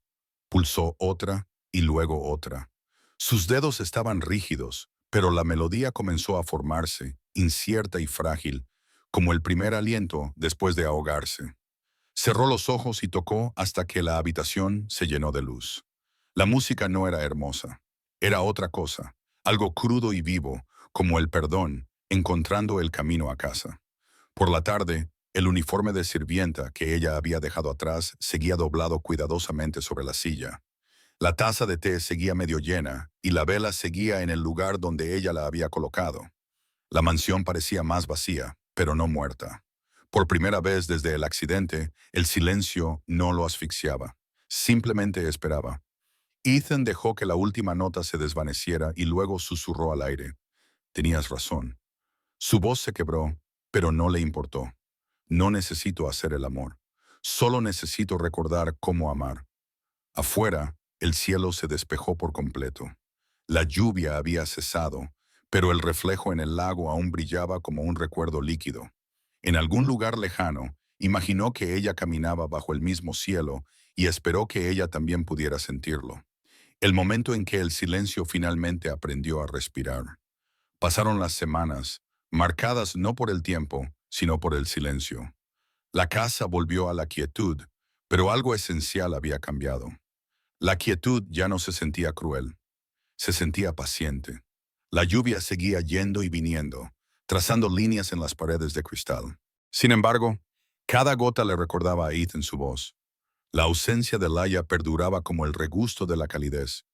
Pulsó otra y luego otra. Sus dedos estaban rígidos, pero la melodía comenzó a formarse, incierta y frágil, como el primer aliento después de ahogarse. Cerró los ojos y tocó hasta que la habitación se llenó de luz. La música no era hermosa, era otra cosa, algo crudo y vivo, como el perdón, encontrando el camino a casa. Por la tarde, el uniforme de sirvienta que ella había dejado atrás seguía doblado cuidadosamente sobre la silla. La taza de té seguía medio llena y la vela seguía en el lugar donde ella la había colocado. La mansión parecía más vacía, pero no muerta. Por primera vez desde el accidente, el silencio no lo asfixiaba. Simplemente esperaba. Ethan dejó que la última nota se desvaneciera y luego susurró al aire. Tenías razón. Su voz se quebró, pero no le importó. No necesito hacer el amor. Solo necesito recordar cómo amar. Afuera, el cielo se despejó por completo. La lluvia había cesado, pero el reflejo en el lago aún brillaba como un recuerdo líquido. En algún lugar lejano, imaginó que ella caminaba bajo el mismo cielo y esperó que ella también pudiera sentirlo. El momento en que el silencio finalmente aprendió a respirar. Pasaron las semanas, marcadas no por el tiempo, sino por el silencio. La casa volvió a la quietud, pero algo esencial había cambiado. La quietud ya no se sentía cruel, se sentía paciente. La lluvia seguía yendo y viniendo, trazando líneas en las paredes de cristal. Sin embargo, cada gota le recordaba a Ethan su voz. La ausencia de Laia perduraba como el regusto de la calidez,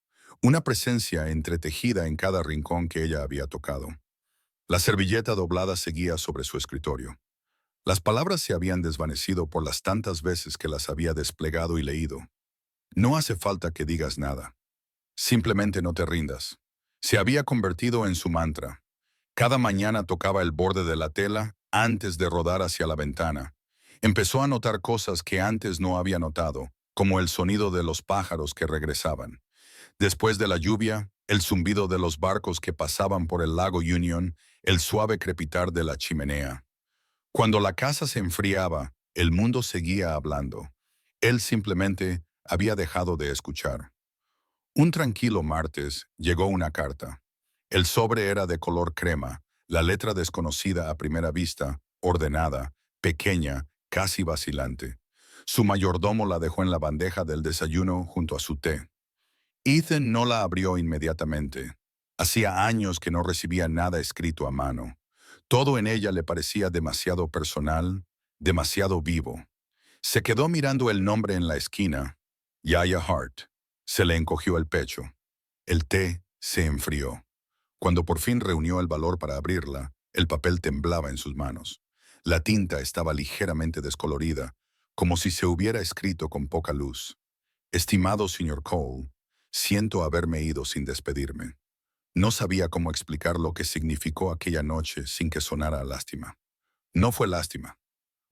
una presencia entretejida en cada rincón que ella había tocado. La servilleta doblada seguía sobre su escritorio. Las palabras se habían desvanecido por las tantas veces que las había desplegado y leído. No hace falta que digas nada. Simplemente no te rindas. Se había convertido en su mantra. Cada mañana tocaba el borde de la tela antes de rodar hacia la ventana. Empezó a notar cosas que antes no había notado, como el sonido de los pájaros que regresaban. Después de la lluvia, el zumbido de los barcos que pasaban por el lago Union, el suave crepitar de la chimenea. Cuando la casa se enfriaba, el mundo seguía hablando. Él simplemente había dejado de escuchar. Un tranquilo martes llegó una carta. El sobre era de color crema, la letra desconocida a primera vista, ordenada, pequeña, casi vacilante. Su mayordomo la dejó en la bandeja del desayuno junto a su té. Ethan no la abrió inmediatamente. Hacía años que no recibía nada escrito a mano. Todo en ella le parecía demasiado personal, demasiado vivo. Se quedó mirando el nombre en la esquina, Yaya Hart. Se le encogió el pecho. El té se enfrió. Cuando por fin reunió el valor para abrirla, el papel temblaba en sus manos. La tinta estaba ligeramente descolorida, como si se hubiera escrito con poca luz. Estimado señor Cole, siento haberme ido sin despedirme. No sabía cómo explicar lo que significó aquella noche sin que sonara a lástima. No fue lástima.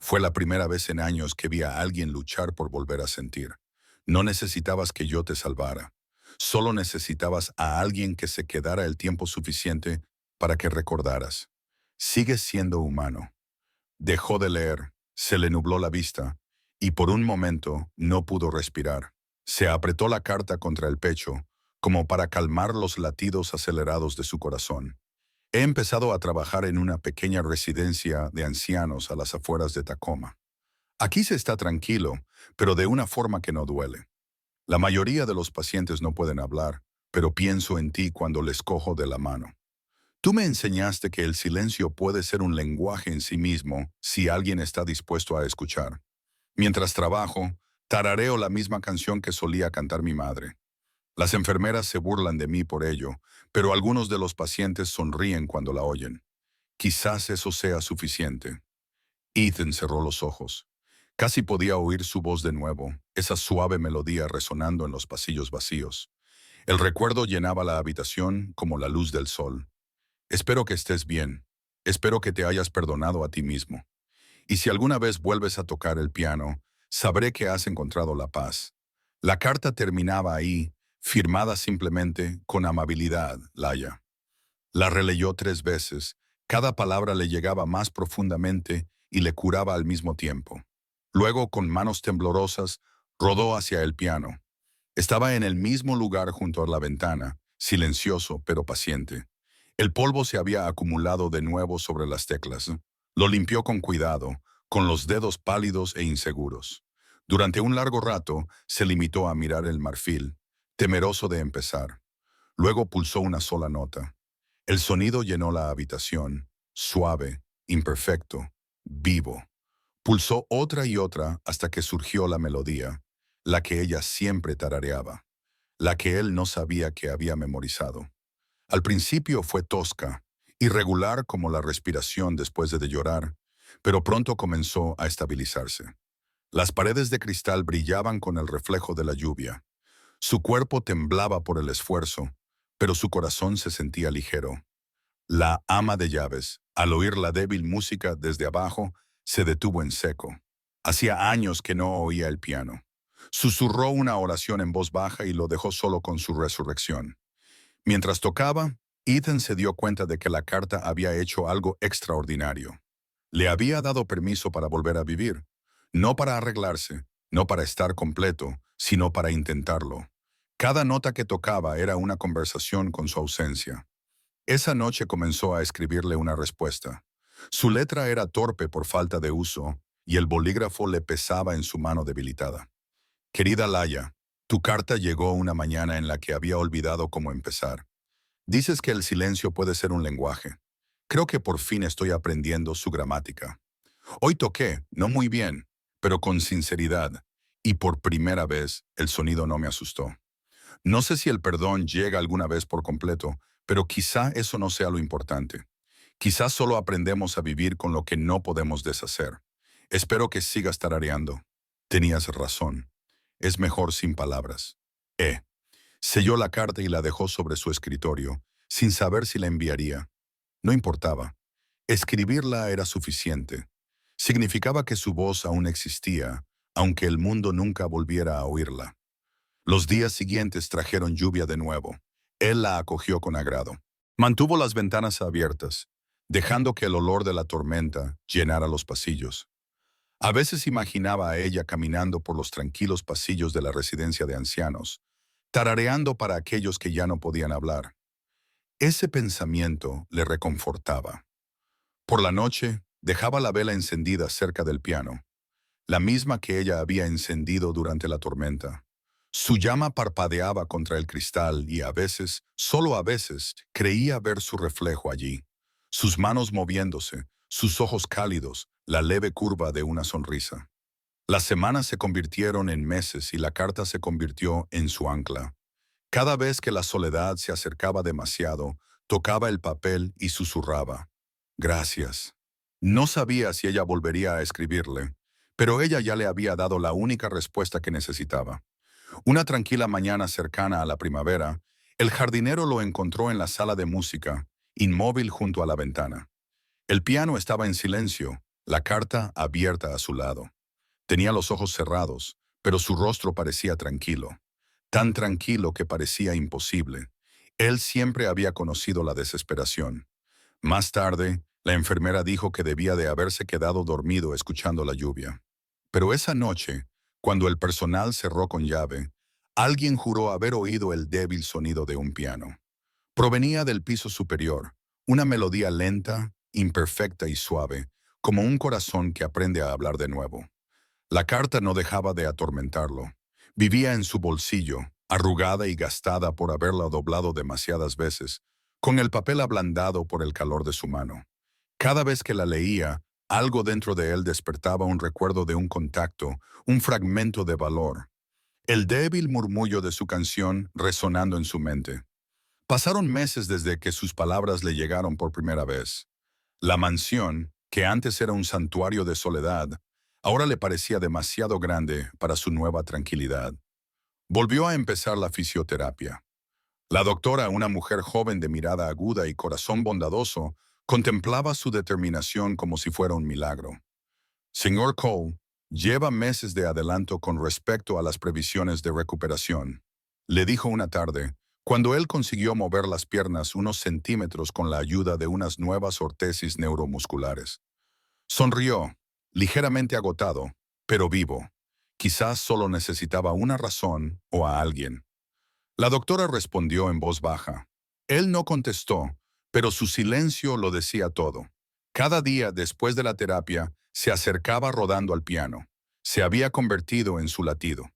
Fue la primera vez en años que vi a alguien luchar por volver a sentir. No necesitabas que yo te salvara. Solo necesitabas a alguien que se quedara el tiempo suficiente para que recordaras. Sigues siendo humano. Dejó de leer, se le nubló la vista, y por un momento no pudo respirar. Se apretó la carta contra el pecho, como para calmar los latidos acelerados de su corazón. He empezado a trabajar en una pequeña residencia de ancianos a las afueras de Tacoma. Aquí se está tranquilo, pero de una forma que no duele. La mayoría de los pacientes no pueden hablar, pero pienso en ti cuando les cojo de la mano. Tú me enseñaste que el silencio puede ser un lenguaje en sí mismo si alguien está dispuesto a escuchar. Mientras trabajo, tarareo la misma canción que solía cantar mi madre. Las enfermeras se burlan de mí por ello, pero algunos de los pacientes sonríen cuando la oyen. Quizás eso sea suficiente. Ethan cerró los ojos. Casi podía oír su voz de nuevo, esa suave melodía resonando en los pasillos vacíos. El recuerdo llenaba la habitación como la luz del sol. Espero que estés bien. Espero que te hayas perdonado a ti mismo. Y si alguna vez vuelves a tocar el piano, sabré que has encontrado la paz. La carta terminaba ahí, firmada simplemente con amabilidad, Laia. La releyó 3 veces, cada palabra le llegaba más profundamente y le curaba al mismo tiempo. Luego, con manos temblorosas, rodó hacia el piano. Estaba en el mismo lugar junto a la ventana, silencioso pero paciente. El polvo se había acumulado de nuevo sobre las teclas. Lo limpió con cuidado, con los dedos pálidos e inseguros. Durante un largo rato, se limitó a mirar el marfil, temeroso de empezar. Luego pulsó una sola nota. El sonido llenó la habitación, suave, imperfecto, vivo. Pulsó otra y otra hasta que surgió la melodía, la que ella siempre tarareaba. la que él no sabía que había memorizado. Al principio fue tosca, irregular como la respiración después de llorar, pero pronto comenzó a estabilizarse. Las paredes de cristal brillaban con el reflejo de la lluvia. Su cuerpo temblaba por el esfuerzo, pero su corazón se sentía ligero. La ama de llaves, al oír la débil música desde abajo, se detuvo en seco. Hacía años que no oía el piano. Susurró una oración en voz baja y lo dejó solo con su resurrección. Mientras tocaba, Ethan se dio cuenta de que la carta había hecho algo extraordinario. Le había dado permiso para volver a vivir, no para arreglarse, no para estar completo, sino para intentarlo. Cada nota que tocaba era una conversación con su ausencia. Esa noche comenzó a escribirle una respuesta. Su letra era torpe por falta de uso y el bolígrafo le pesaba en su mano debilitada. Querida Laia, tu carta llegó una mañana en la que había olvidado cómo empezar. Dices que el silencio puede ser un lenguaje. Creo que por fin estoy aprendiendo su gramática. Hoy toqué, no muy bien, pero con sinceridad, y por primera vez el sonido no me asustó. No sé si el perdón llega alguna vez por completo, pero quizá eso no sea lo importante. Quizás solo aprendemos a vivir con lo que no podemos deshacer. Espero que sigas tarareando. Tenías razón. Es mejor sin palabras. Selló la carta y la dejó sobre su escritorio, sin saber si la enviaría. No importaba. Escribirla era suficiente. Significaba que su voz aún existía, aunque el mundo nunca volviera a oírla. Los días siguientes trajeron lluvia de nuevo. Él la acogió con agrado. Mantuvo las ventanas abiertas, dejando que el olor de la tormenta llenara los pasillos. A veces imaginaba a ella caminando por los tranquilos pasillos de la residencia de ancianos, tarareando para aquellos que ya no podían hablar. Ese pensamiento le reconfortaba. Por la noche, dejaba la vela encendida cerca del piano, la misma que ella había encendido durante la tormenta. Su llama parpadeaba contra el cristal y a veces, solo a veces, creía ver su reflejo allí. Sus manos moviéndose, sus ojos cálidos, la leve curva de una sonrisa. Las semanas se convirtieron en meses y la carta se convirtió en su ancla. Cada vez que la soledad se acercaba demasiado, tocaba el papel y susurraba. Gracias. No sabía si ella volvería a escribirle, pero ella ya le había dado la única respuesta que necesitaba. Una tranquila mañana cercana a la primavera, el jardinero lo encontró en la sala de música, inmóvil junto a la ventana. El piano estaba en silencio, la carta abierta a su lado. Tenía los ojos cerrados, pero su rostro parecía tranquilo. Tan tranquilo que parecía imposible. Él siempre había conocido la desesperación. Más tarde, la enfermera dijo que debía de haberse quedado dormido escuchando la lluvia. Pero esa noche, cuando el personal cerró con llave, alguien juró haber oído el débil sonido de un piano. Provenía del piso superior, una melodía lenta, imperfecta y suave, como un corazón que aprende a hablar de nuevo. La carta no dejaba de atormentarlo. Vivía en su bolsillo, arrugada y gastada por haberla doblado demasiadas veces, con el papel ablandado por el calor de su mano. Cada vez que la leía, algo dentro de él despertaba un recuerdo de un contacto, un fragmento de valor. El débil murmullo de su canción resonando en su mente. Pasaron meses desde que sus palabras le llegaron por primera vez. La mansión, que antes era un santuario de soledad, ahora le parecía demasiado grande para su nueva tranquilidad. Volvió a empezar la fisioterapia. La doctora, una mujer joven de mirada aguda y corazón bondadoso, contemplaba su determinación como si fuera un milagro. Señor Cole, lleva meses de adelanto con respecto a las previsiones de recuperación, le dijo una tarde, cuando él consiguió mover las piernas unos centímetros con la ayuda de unas nuevas ortesis neuromusculares. Sonrió, ligeramente agotado, pero vivo. Quizás solo necesitaba una razón o a alguien. La doctora respondió en voz baja. Él no contestó, pero su silencio lo decía todo. Cada día después de la terapia, se acercaba rodando al piano. Se había convertido en su latido.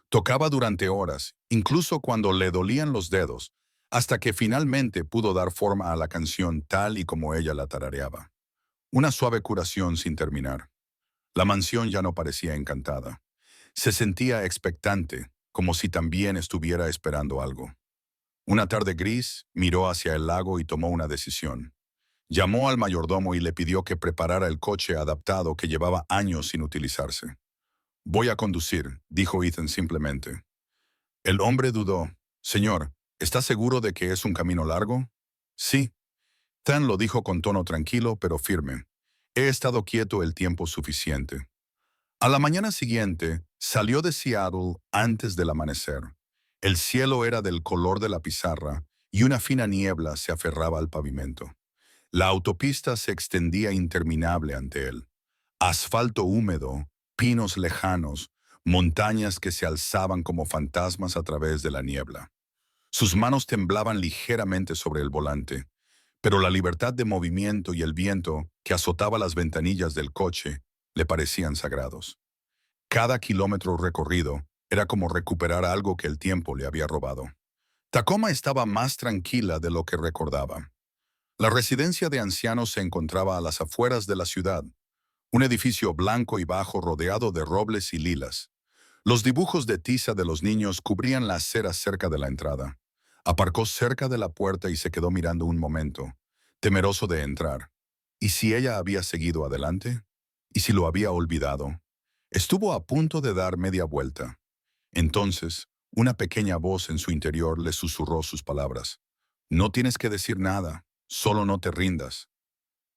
Tocaba durante horas, incluso cuando le dolían los dedos, hasta que finalmente pudo dar forma a la canción tal y como ella la tarareaba. Una suave curación sin terminar. La mansión ya no parecía encantada. Se sentía expectante, como si también estuviera esperando algo. Una tarde gris, miró hacia el lago y tomó una decisión. Llamó al mayordomo y le pidió que preparara el coche adaptado que llevaba años sin utilizarse. «Voy a conducir», dijo Ethan simplemente. El hombre dudó. «Señor, ¿está seguro de que es un camino largo?» «Sí». Tan lo dijo con tono tranquilo pero firme. «He estado quieto el tiempo suficiente». A la mañana siguiente, salió de Seattle antes del amanecer. El cielo era del color de la pizarra y una fina niebla se aferraba al pavimento. La autopista se extendía interminable ante él. Asfalto húmedo, pinos lejanos, montañas que se alzaban como fantasmas a través de la niebla. Sus manos temblaban ligeramente sobre el volante, pero la libertad de movimiento y el viento que azotaba las ventanillas del coche le parecían sagrados. Cada kilómetro recorrido era como recuperar algo que el tiempo le había robado. Tacoma estaba más tranquila de lo que recordaba. La residencia de ancianos se encontraba a las afueras de la ciudad, un edificio blanco y bajo rodeado de robles y lilas. Los dibujos de tiza de los niños cubrían la acera cerca de la entrada. Aparcó cerca de la puerta y se quedó mirando un momento, temeroso de entrar. ¿Y si ella había seguido adelante? ¿Y si lo había olvidado? Estuvo a punto de dar media vuelta. Entonces, una pequeña voz en su interior le susurró sus palabras. «No tienes que decir nada, solo no te rindas».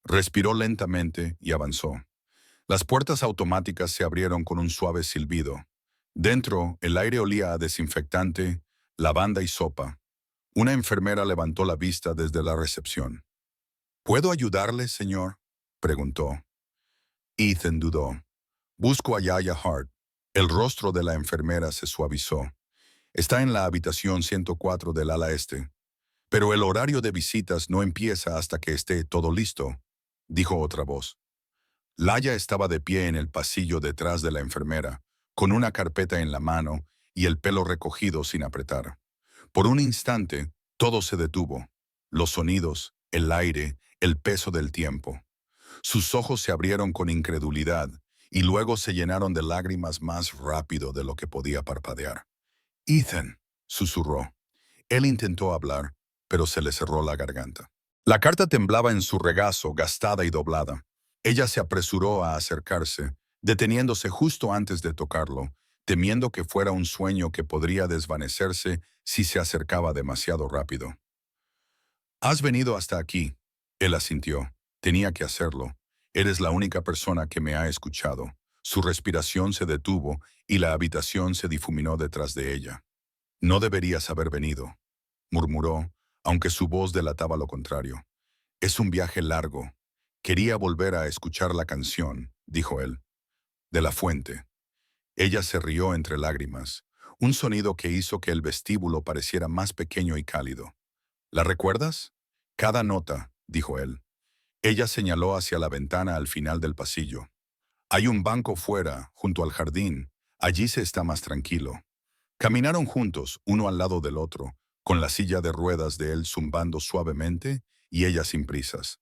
Respiró lentamente y avanzó. Las puertas automáticas se abrieron con un suave silbido. Dentro, el aire olía a desinfectante, lavanda y sopa. Una enfermera levantó la vista desde la recepción. «¿Puedo ayudarle, señor?», preguntó. Ethan dudó. «Busco a Yaya Hart». El rostro de la enfermera se suavizó. «Está en la habitación 104 del ala este. Pero el horario de visitas no empieza hasta que esté todo listo», dijo otra voz. Laya estaba de pie en el pasillo detrás de la enfermera, con una carpeta en la mano y el pelo recogido sin apretar. Por un instante, todo se detuvo. Los sonidos, el aire, el peso del tiempo. Sus ojos se abrieron con incredulidad y luego se llenaron de lágrimas más rápido de lo que podía parpadear. «Ethan», susurró. Él intentó hablar, pero se le cerró la garganta. La carta temblaba en su regazo, gastada y doblada. Ella se apresuró a acercarse, deteniéndose justo antes de tocarlo, temiendo que fuera un sueño que podría desvanecerse si se acercaba demasiado rápido. «Has venido hasta aquí», él asintió. «Tenía que hacerlo. Eres la única persona que me ha escuchado». Su respiración se detuvo y la habitación se difuminó detrás de ella. «No deberías haber venido», murmuró, aunque su voz delataba lo contrario. «Es un viaje largo. Quería volver a escuchar la canción», dijo él. «De la fuente». Ella se rió entre lágrimas, un sonido que hizo que el vestíbulo pareciera más pequeño y cálido. «¿La recuerdas?» «Cada nota», dijo él. Ella señaló hacia la ventana al final del pasillo. «Hay un banco fuera, junto al jardín. Allí se está más tranquilo». Caminaron juntos, uno al lado del otro, con la silla de ruedas de él zumbando suavemente y ella sin prisas.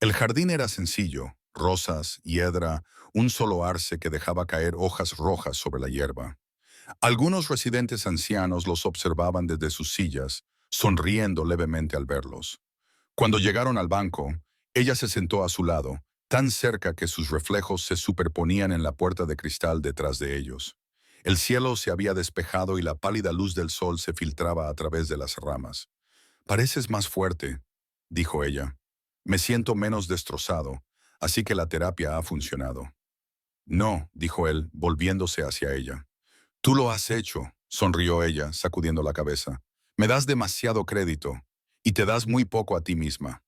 El jardín era sencillo, rosas, hiedra, un solo arce que dejaba caer hojas rojas sobre la hierba. Algunos residentes ancianos los observaban desde sus sillas, sonriendo levemente al verlos. Cuando llegaron al banco, ella se sentó a su lado, tan cerca que sus reflejos se superponían en la puerta de cristal detrás de ellos. El cielo se había despejado y la pálida luz del sol se filtraba a través de las ramas. «Pareces más fuerte», dijo ella. «Me siento menos destrozado, así que la terapia ha funcionado». «No», dijo él, volviéndose hacia ella. «Tú lo has hecho», sonrió ella, sacudiendo la cabeza. «Me das demasiado crédito, y te das muy poco a ti misma».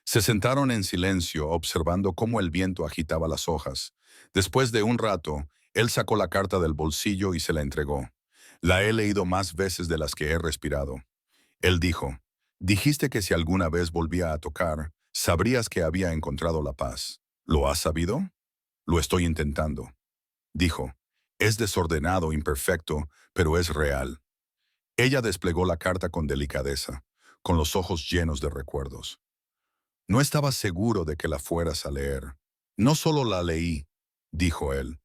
Se sentaron en silencio, observando cómo el viento agitaba las hojas. Después de un rato, él sacó la carta del bolsillo y se la entregó. «La he leído más veces de las que he respirado». Él dijo, «Dijiste que si alguna vez volvía a tocar, sabrías que había encontrado la paz. ¿Lo has sabido?» «Lo estoy intentando». Dijo, «Es desordenado, imperfecto, pero es real». Ella desplegó la carta con delicadeza, con los ojos llenos de recuerdos. «No estaba seguro de que la fueras a leer. No solo la leí», dijo él,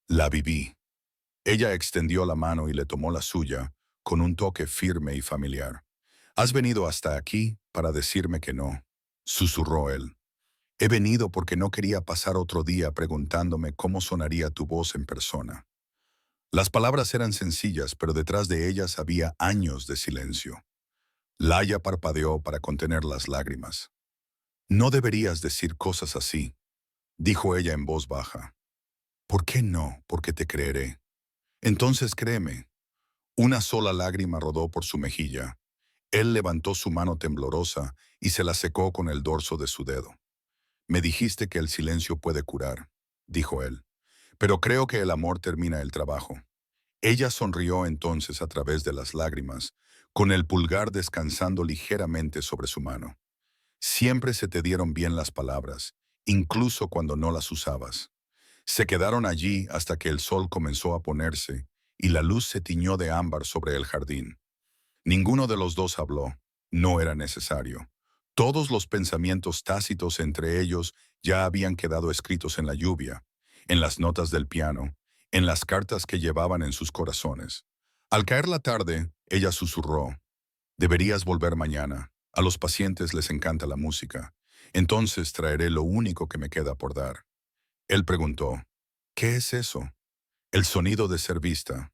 «la viví». Ella extendió la mano y le tomó la suya, con un toque firme y familiar. «Has venido hasta aquí para decirme que no», susurró él. «He venido porque no quería pasar otro día preguntándome cómo sonaría tu voz en persona». Las palabras eran sencillas, pero detrás de ellas había años de silencio. Laia parpadeó para contener las lágrimas. «No deberías decir cosas así», dijo ella en voz baja. «¿Por qué no? Porque te creeré». «Entonces créeme». Una sola lágrima rodó por su mejilla. Él levantó su mano temblorosa y se la secó con el dorso de su dedo. «Me dijiste que el silencio puede curar», dijo él. «Pero creo que el amor termina el trabajo». Ella sonrió entonces a través de las lágrimas, con el pulgar descansando ligeramente sobre su mano. «Siempre se te dieron bien las palabras, incluso cuando no las usabas». Se quedaron allí hasta que el sol comenzó a ponerse y la luz se tiñó de ámbar sobre el jardín. Ninguno de los dos habló. No era necesario. Todos los pensamientos tácitos entre ellos ya habían quedado escritos en la lluvia, en las notas del piano, en las cartas que llevaban en sus corazones. Al caer la tarde, ella susurró: «Deberías volver mañana. A los pacientes les encanta la música. Entonces traeré lo único que me queda por dar». Él preguntó: «¿Qué es eso?» «El sonido de ser vista».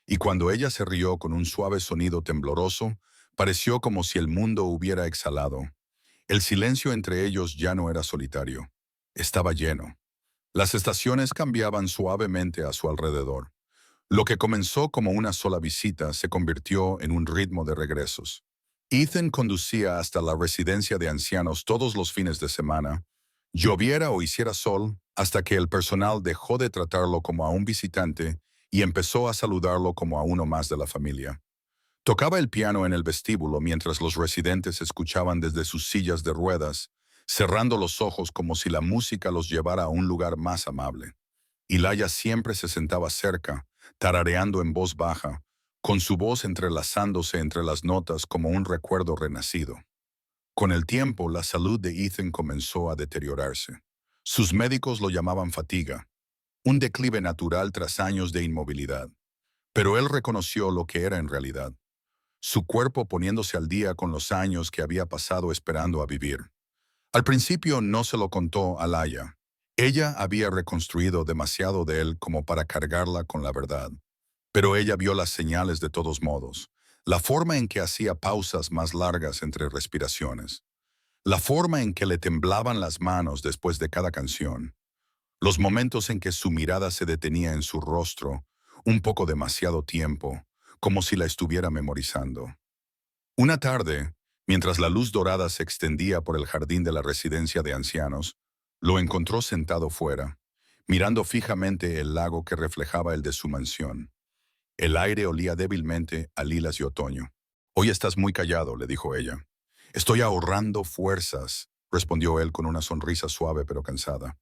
Y cuando ella se rió con un suave sonido tembloroso, pareció como si el mundo hubiera exhalado. El silencio entre ellos ya no era solitario. Estaba lleno. Las estaciones cambiaban suavemente a su alrededor. Lo que comenzó como una sola visita se convirtió en un ritmo de regresos. Ethan conducía hasta la residencia de ancianos todos los fines de semana, lloviera o hiciera sol, hasta que el personal dejó de tratarlo como a un visitante y empezó a saludarlo como a uno más de la familia. Tocaba el piano en el vestíbulo mientras los residentes escuchaban desde sus sillas de ruedas, cerrando los ojos como si la música los llevara a un lugar más amable. Y Laia siempre se sentaba cerca, tarareando en voz baja, con su voz entrelazándose entre las notas como un recuerdo renacido. Con el tiempo, la salud de Ethan comenzó a deteriorarse. Sus médicos lo llamaban fatiga, un declive natural tras años de inmovilidad. Pero él reconoció lo que era en realidad: su cuerpo poniéndose al día con los años que había pasado esperando a vivir. Al principio no se lo contó a Laia. Ella había reconstruido demasiado de él como para cargarla con la verdad. Pero ella vio las señales de todos modos, la forma en que hacía pausas más largas entre respiraciones, la forma en que le temblaban las manos después de cada canción, los momentos en que su mirada se detenía en su rostro un poco demasiado tiempo, como si la estuviera memorizando. Una tarde, mientras la luz dorada se extendía por el jardín de la residencia de ancianos, lo encontró sentado fuera, mirando fijamente el lago que reflejaba el de su mansión. El aire olía débilmente a lilas y otoño. «Hoy estás muy callado», le dijo ella. «Estoy ahorrando fuerzas», respondió él con una sonrisa suave pero cansada.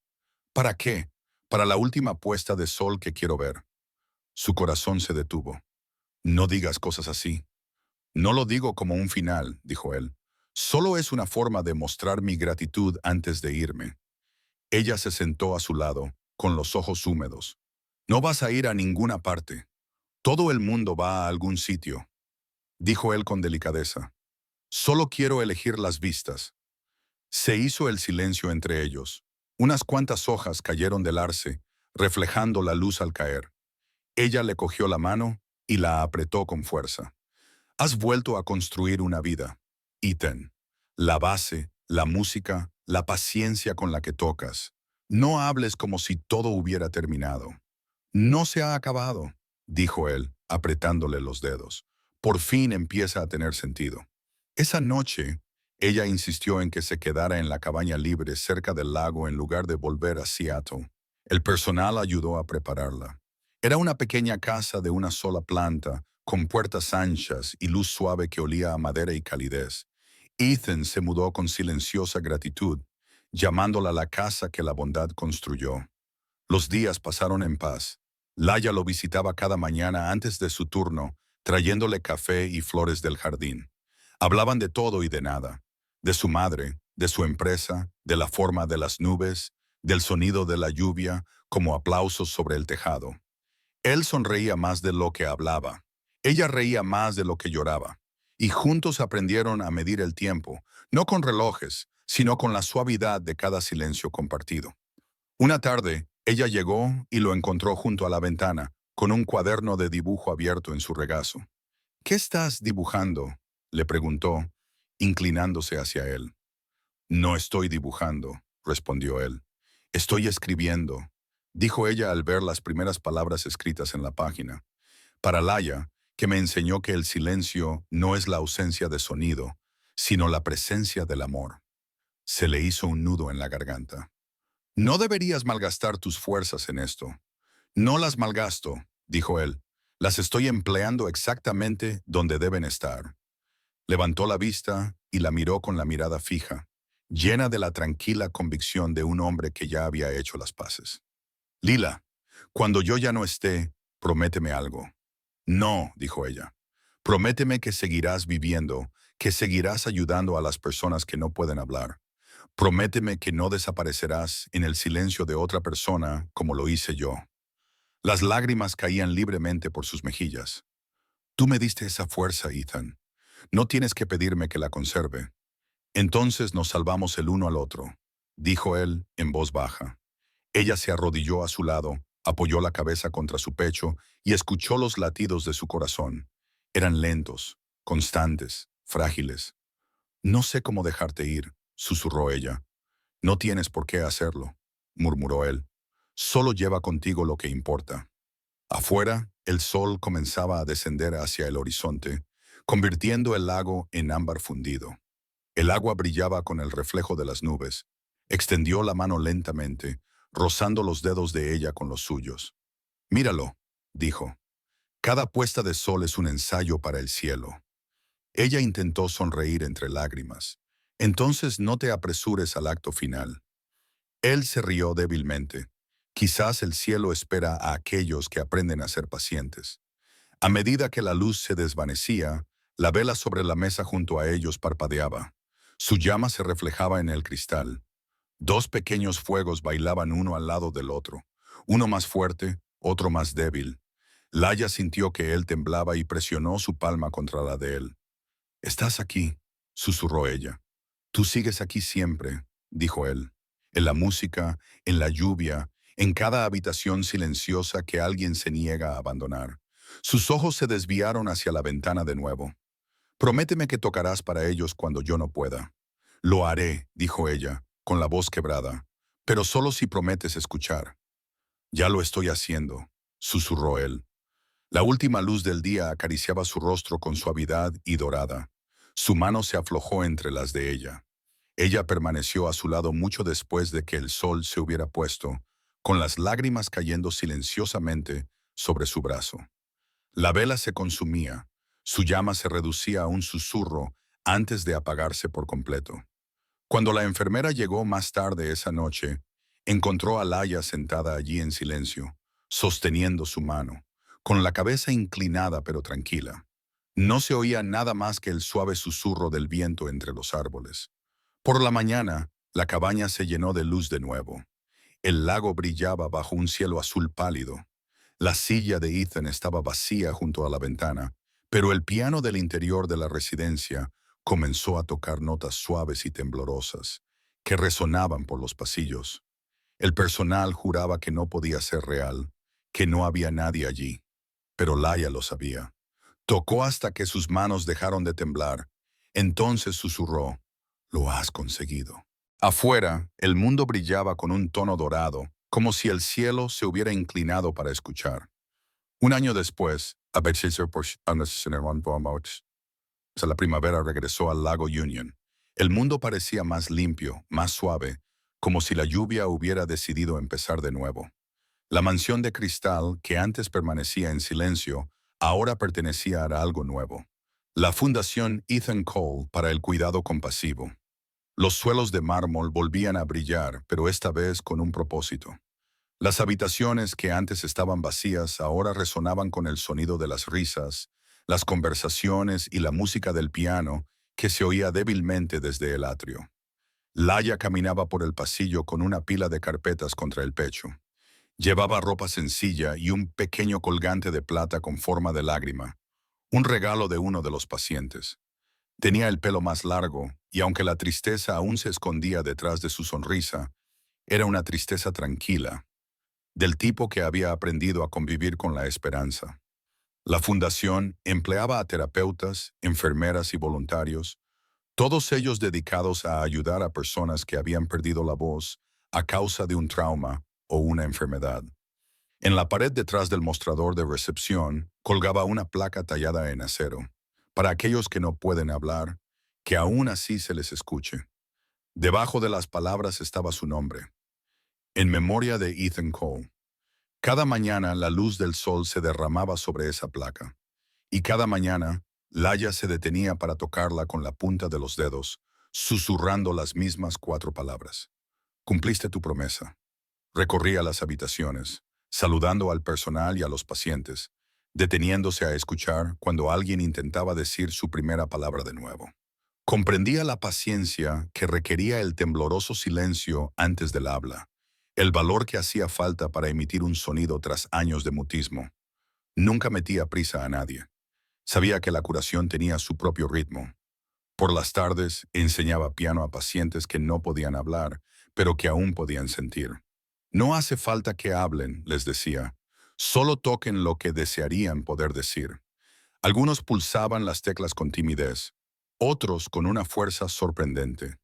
«¿Para qué? Para la última puesta de sol que quiero ver». Su corazón se detuvo. «No digas cosas así». «No lo digo como un final», dijo él. «Solo es una forma de mostrar mi gratitud antes de irme». Ella se sentó a su lado, con los ojos húmedos. «No vas a ir a ninguna parte. Todo el mundo va a algún sitio», dijo él con delicadeza. «Solo quiero elegir las vistas». Se hizo el silencio entre ellos. Unas cuantas hojas cayeron del arce, reflejando la luz al caer. Ella le cogió la mano y la apretó con fuerza. «Has vuelto a construir una vida, Ethan. La base, la música, la paciencia con la que tocas. No hables como si todo hubiera terminado». «No se ha acabado», dijo él, apretándole los dedos. «Por fin empieza a tener sentido». Esa noche, ella insistió en que se quedara en la cabaña libre cerca del lago en lugar de volver a Seattle. El personal ayudó a prepararla. Era una pequeña casa de una sola planta, con puertas anchas y luz suave que olía a madera y calidez. Ethan se mudó con silenciosa gratitud, llamándola la casa que la bondad construyó. Los días pasaron en paz. Laia lo visitaba cada mañana antes de su turno, trayéndole café y flores del jardín. Hablaban de todo y de nada, de su madre, de su empresa, de la forma de las nubes, del sonido de la lluvia como aplausos sobre el tejado. Él sonreía más de lo que hablaba. Ella reía más de lo que lloraba. Y juntos aprendieron a medir el tiempo, no con relojes, sino con la suavidad de cada silencio compartido. Una tarde, ella llegó y lo encontró junto a la ventana, con un cuaderno de dibujo abierto en su regazo. ¿Qué estás dibujando?, le preguntó, inclinándose hacia él. No estoy dibujando, respondió él. Estoy escribiendo, dijo ella al ver las primeras palabras escritas en la página. Para Laia, que me enseñó que el silencio no es la ausencia de sonido, sino la presencia del amor. Se le hizo un nudo en la garganta. No deberías malgastar tus fuerzas en esto. No las malgasto, dijo él. Las estoy empleando exactamente donde deben estar. Levantó la vista y la miró con la mirada fija, llena de la tranquila convicción de un hombre que ya había hecho las paces. Lila, cuando yo ya no esté, prométeme algo. No, dijo ella. Prométeme que seguirás viviendo, que seguirás ayudando a las personas que no pueden hablar. Prométeme que no desaparecerás en el silencio de otra persona como lo hice yo. Las lágrimas caían libremente por sus mejillas. Tú me diste esa fuerza, Ethan. No tienes que pedirme que la conserve. Entonces nos salvamos el uno al otro, dijo él en voz baja. Ella se arrodilló a su lado, apoyó la cabeza contra su pecho y escuchó los latidos de su corazón. Eran lentos, constantes, frágiles. No sé cómo dejarte ir, susurró ella. No tienes por qué hacerlo, murmuró él. Solo lleva contigo lo que importa. Afuera, el sol comenzaba a descender hacia el horizonte, convirtiendo el lago en ámbar fundido. El agua brillaba con el reflejo de las nubes. Extendió la mano lentamente, rozando los dedos de ella con los suyos. Míralo, dijo. Cada puesta de sol es un ensayo para el cielo. Ella intentó sonreír entre lágrimas. Entonces no te apresures al acto final. Él se rió débilmente. Quizás el cielo espera a aquellos que aprenden a ser pacientes. A medida que la luz se desvanecía, la vela sobre la mesa junto a ellos parpadeaba. Su llama se reflejaba en el cristal. Dos pequeños fuegos bailaban uno al lado del otro, uno más fuerte, otro más débil. Laia sintió que él temblaba y presionó su palma contra la de él. «Estás aquí», susurró ella. «Tú sigues aquí siempre», dijo él. En la música, en la lluvia, en cada habitación silenciosa que alguien se niega a abandonar. Sus ojos se desviaron hacia la ventana de nuevo. «Prométeme que tocarás para ellos cuando yo no pueda». «Lo haré», dijo ella, con la voz quebrada, «pero solo si prometes escuchar». «Ya lo estoy haciendo», susurró él. La última luz del día acariciaba su rostro con suavidad y dorada. Su mano se aflojó entre las de ella. Ella permaneció a su lado mucho después de que el sol se hubiera puesto, con las lágrimas cayendo silenciosamente sobre su brazo. La vela se consumía, su llama se reducía a un susurro antes de apagarse por completo. Cuando la enfermera llegó más tarde esa noche, encontró a Laia sentada allí en silencio, sosteniendo su mano, con la cabeza inclinada pero tranquila. No se oía nada más que el suave susurro del viento entre los árboles. Por la mañana, la cabaña se llenó de luz de nuevo. El lago brillaba bajo un cielo azul pálido. La silla de Ethan estaba vacía junto a la ventana, pero el piano del interior de la residencia comenzó a tocar notas suaves y temblorosas, que resonaban por los pasillos. El personal juraba que no podía ser real, que no había nadie allí, pero Laia lo sabía. Tocó hasta que sus manos dejaron de temblar. Entonces susurró, «Lo has conseguido». Afuera, el mundo brillaba con un tono dorado, como si el cielo se hubiera inclinado para escuchar. Un año después, la primavera regresó al lago Union. El mundo parecía más limpio, más suave, como si la lluvia hubiera decidido empezar de nuevo. La mansión de cristal, que antes permanecía en silencio, ahora pertenecía a algo nuevo. La Fundación Ethan Cole para el Cuidado Compasivo. Los suelos de mármol volvían a brillar, pero esta vez con un propósito. Las habitaciones que antes estaban vacías ahora resonaban con el sonido de las risas, las conversaciones y la música del piano que se oía débilmente desde el atrio. Laia caminaba por el pasillo con una pila de carpetas contra el pecho. Llevaba ropa sencilla y un pequeño colgante de plata con forma de lágrima, un regalo de uno de los pacientes. Tenía el pelo más largo, y aunque la tristeza aún se escondía detrás de su sonrisa, era una tristeza tranquila, del tipo que había aprendido a convivir con la esperanza. La fundación empleaba a terapeutas, enfermeras y voluntarios, todos ellos dedicados a ayudar a personas que habían perdido la voz a causa de un trauma o una enfermedad. En la pared detrás del mostrador de recepción colgaba una placa tallada en acero, para aquellos que no pueden hablar, que aún así se les escuche. Debajo de las palabras estaba su nombre, en memoria de Ethan Cole. Cada mañana la luz del sol se derramaba sobre esa placa, y cada mañana Laia se detenía para tocarla con la punta de los dedos, susurrando las mismas 4 palabras. Cumpliste tu promesa. Recorría las habitaciones, saludando al personal y a los pacientes, deteniéndose a escuchar cuando alguien intentaba decir su primera palabra de nuevo. Comprendía la paciencia que requería el tembloroso silencio antes del habla, el valor que hacía falta para emitir un sonido tras años de mutismo. Nunca metía prisa a nadie. Sabía que la curación tenía su propio ritmo. Por las tardes enseñaba piano a pacientes que no podían hablar, pero que aún podían sentir. No hace falta que hablen, les decía. Solo toquen lo que desearían poder decir. Algunos pulsaban las teclas con timidez, otros con una fuerza sorprendente.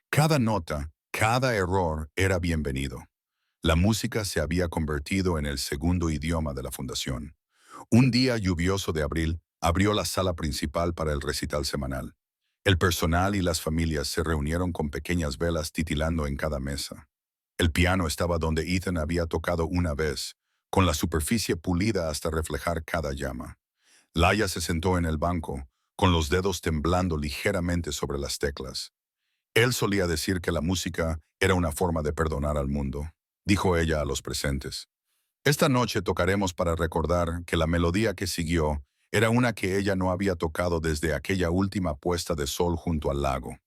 Cada nota, cada error era bienvenido. La música se había convertido en el segundo idioma de la fundación. Un día lluvioso de abril abrió la sala principal para el recital semanal. El personal y las familias se reunieron con pequeñas velas titilando en cada mesa. El piano estaba donde Ethan había tocado una vez, con la superficie pulida hasta reflejar cada llama. Laia se sentó en el banco, con los dedos temblando ligeramente sobre las teclas. Él solía decir que la música era una forma de perdonar al mundo, dijo ella a los presentes. Esta noche tocaremos para recordar que la melodía que siguió era una que ella no había tocado desde aquella última puesta de sol junto al lago.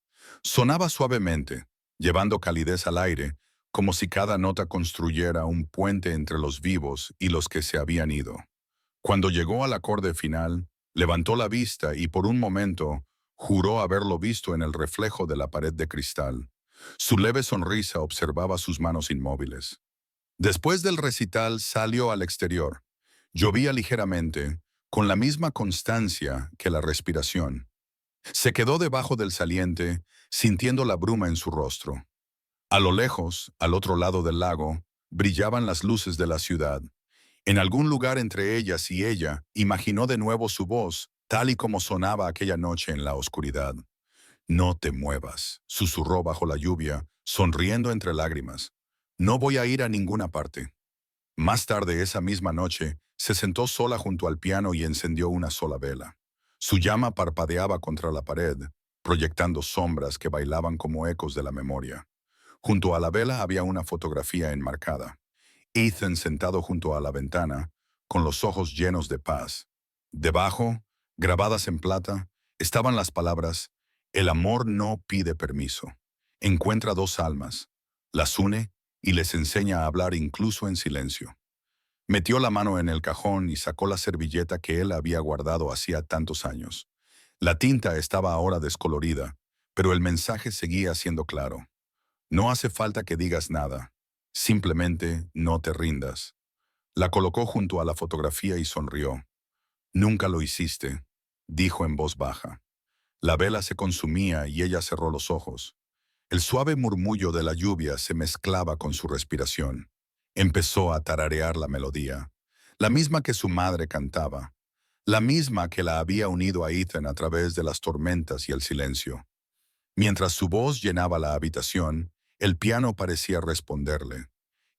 Sonaba suavemente, llevando calidez al aire, como si cada nota construyera un puente entre los vivos y los que se habían ido. Cuando llegó al acorde final, levantó la vista y por un momento juró haberlo visto en el reflejo de la pared de cristal. Su leve sonrisa observaba sus manos inmóviles. Después del recital salió al exterior. Llovía ligeramente, con la misma constancia que la respiración. Se quedó debajo del saliente, sintiendo la bruma en su rostro. A lo lejos, al otro lado del lago, brillaban las luces de la ciudad. En algún lugar entre ellas y ella, imaginó de nuevo su voz, tal y como sonaba aquella noche en la oscuridad. No te muevas, susurró bajo la lluvia, sonriendo entre lágrimas. No voy a ir a ninguna parte. Más tarde esa misma noche, se sentó sola junto al piano y encendió una sola vela. Su llama parpadeaba contra la pared, proyectando sombras que bailaban como ecos de la memoria. Junto a la vela había una fotografía enmarcada. Ethan sentado junto a la ventana, con los ojos llenos de paz. Debajo, grabadas en plata, estaban las palabras: el amor no pide permiso. Encuentra 2 almas, las une y les enseña a hablar incluso en silencio. Metió la mano en el cajón y sacó la servilleta que él había guardado hacía tantos años. La tinta estaba ahora descolorida, pero el mensaje seguía siendo claro. No hace falta que digas nada. Simplemente no te rindas. La colocó junto a la fotografía y sonrió. Nunca lo hiciste, dijo en voz baja. La vela se consumía y ella cerró los ojos. El suave murmullo de la lluvia se mezclaba con su respiración. Empezó a tararear la melodía, la misma que su madre cantaba, la misma que la había unido a Ethan a través de las tormentas y el silencio. Mientras su voz llenaba la habitación, el piano parecía responderle.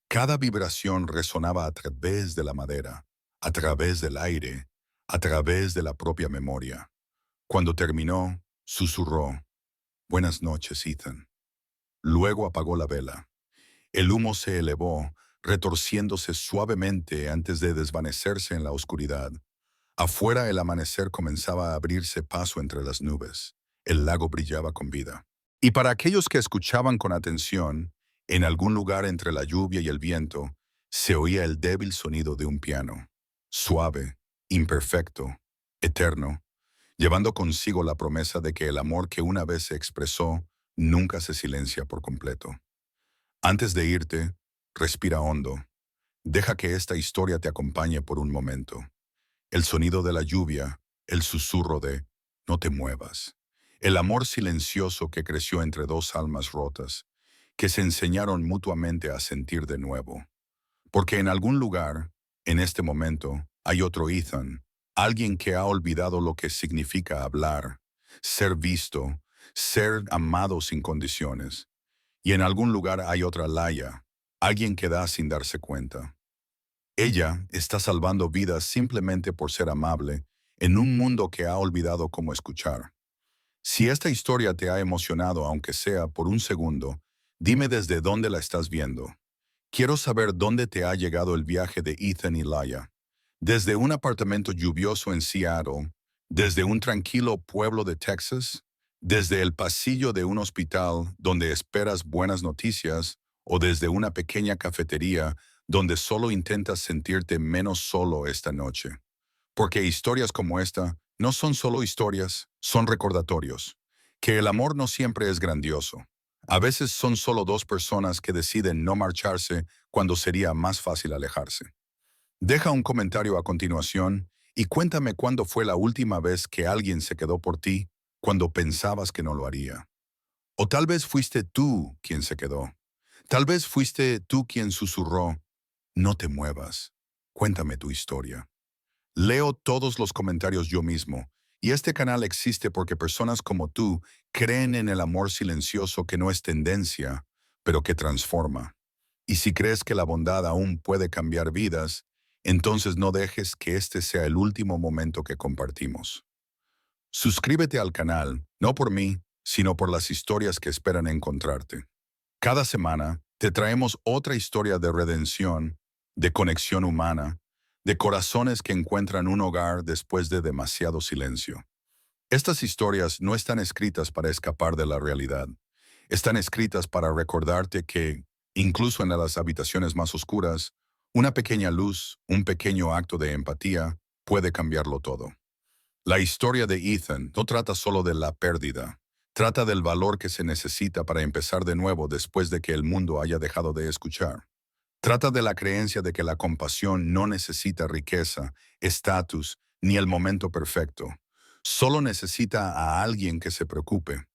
Cada vibración resonaba a través de la madera, a través del aire, a través de la propia memoria. Cuando terminó, susurró: «Buenas noches, Ethan». Luego apagó la vela. El humo se elevó, retorciéndose suavemente antes de desvanecerse en la oscuridad. Afuera el amanecer comenzaba a abrirse paso entre las nubes. El lago brillaba con vida. Y para aquellos que escuchaban con atención, en algún lugar entre la lluvia y el viento, Se oía el débil sonido de un piano, suave, imperfecto, eterno, llevando consigo la promesa de que el amor que una vez se expresó nunca se silencia por completo. Antes de irte, respira hondo. Deja que esta historia te acompañe por un momento. El sonido de la lluvia, el susurro de "no te muevas". El amor silencioso que creció entre dos almas rotas, que se enseñaron mutuamente a sentir de nuevo. Porque en algún lugar, en este momento, hay otro Ethan, alguien que ha olvidado lo que significa hablar, ser visto, ser amado sin condiciones. Y en algún lugar hay otra Laia, alguien que da sin darse cuenta. Ella está salvando vidas simplemente por ser amable en un mundo que ha olvidado cómo escuchar. Si esta historia te ha emocionado, aunque sea por un segundo, dime desde dónde la estás viendo. Quiero saber dónde te ha llegado el viaje de Ethan y Laia. Desde un apartamento lluvioso en Seattle, desde un tranquilo pueblo de Texas, desde el pasillo de un hospital donde esperas buenas noticias, o desde una pequeña cafetería donde solo intentas sentirte menos solo esta noche. Porque historias como esta no son solo historias, son recordatorios. Que el amor no siempre es grandioso. A veces son solo dos personas que deciden no marcharse cuando sería más fácil alejarse. Deja un comentario a continuación y cuéntame cuándo fue la última vez que alguien se quedó por ti cuando pensabas que no lo haría. O tal vez fuiste tú quien se quedó. Tal vez fuiste tú quien susurró, "no te muevas". Cuéntame tu historia. Leo todos los comentarios yo mismo, y este canal existe porque personas como tú creen en el amor silencioso que no es tendencia, pero que transforma. Y si crees que la bondad aún puede cambiar vidas, entonces no dejes que este sea el último momento que compartimos. Suscríbete al canal, no por mí, sino por las historias que esperan encontrarte. Cada semana te traemos otra historia de redención, de conexión humana, de corazones que encuentran un hogar después de demasiado silencio. Estas historias no están escritas para escapar de la realidad. Están escritas para recordarte que, incluso en las habitaciones más oscuras, una pequeña luz, un pequeño acto de empatía, puede cambiarlo todo. La historia de Ethan no trata solo de la pérdida, trata del valor que se necesita para empezar de nuevo después de que el mundo haya dejado de escuchar. Trata de la creencia de que la compasión no necesita riqueza, estatus, ni el momento perfecto. Solo necesita a alguien que se preocupe.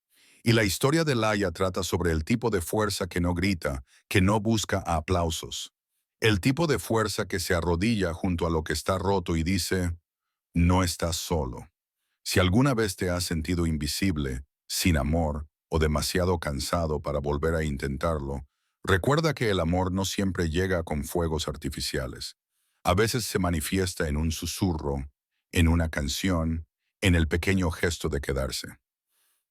Y la historia de Laia trata sobre el tipo de fuerza que no grita, que no busca aplausos. El tipo de fuerza que se arrodilla junto a lo que está roto y dice, no estás solo. Si alguna vez te has sentido invisible, sin amor o demasiado cansado para volver a intentarlo, recuerda que el amor no siempre llega con fuegos artificiales. A veces se manifiesta en un susurro, en una canción, en el pequeño gesto de quedarse.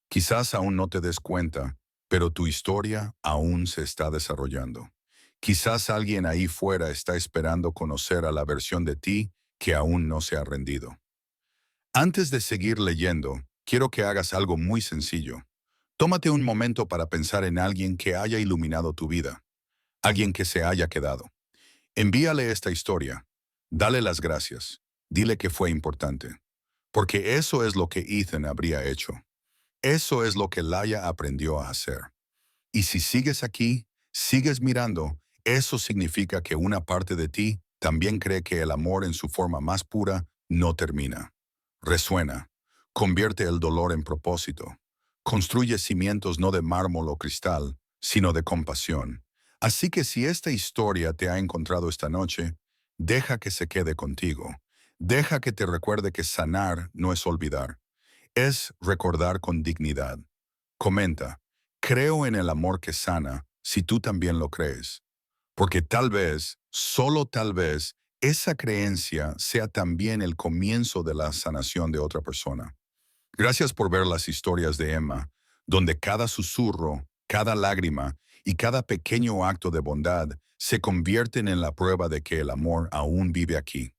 Quizás aún no te des cuenta, pero tu historia aún se está desarrollando. Quizás alguien ahí fuera está esperando conocer a la versión de ti que aún no se ha rendido. Antes de seguir leyendo, quiero que hagas algo muy sencillo. Tómate un momento para pensar en alguien que haya iluminado tu vida, alguien que se haya quedado. Envíale esta historia, dale las gracias, dile que fue importante, porque eso es lo que Ethan habría hecho. Eso es lo que Laia aprendió a hacer. Y si sigues aquí, sigues mirando, eso significa que una parte de ti también cree que el amor en su forma más pura no termina. Resuena, convierte el dolor en propósito, construye cimientos no de mármol o cristal, sino de compasión. Así que si esta historia te ha encontrado esta noche, deja que se quede contigo. Deja que te recuerde que sanar no es olvidar, es recordar con dignidad. Comenta, creo en el amor que sana, si tú también lo crees. Porque tal vez, solo tal vez, esa creencia sea también el comienzo de la sanación de otra persona. Gracias por ver las historias de Emma, donde cada susurro, cada lágrima y cada pequeño acto de bondad se convierten en la prueba de que el amor aún vive aquí.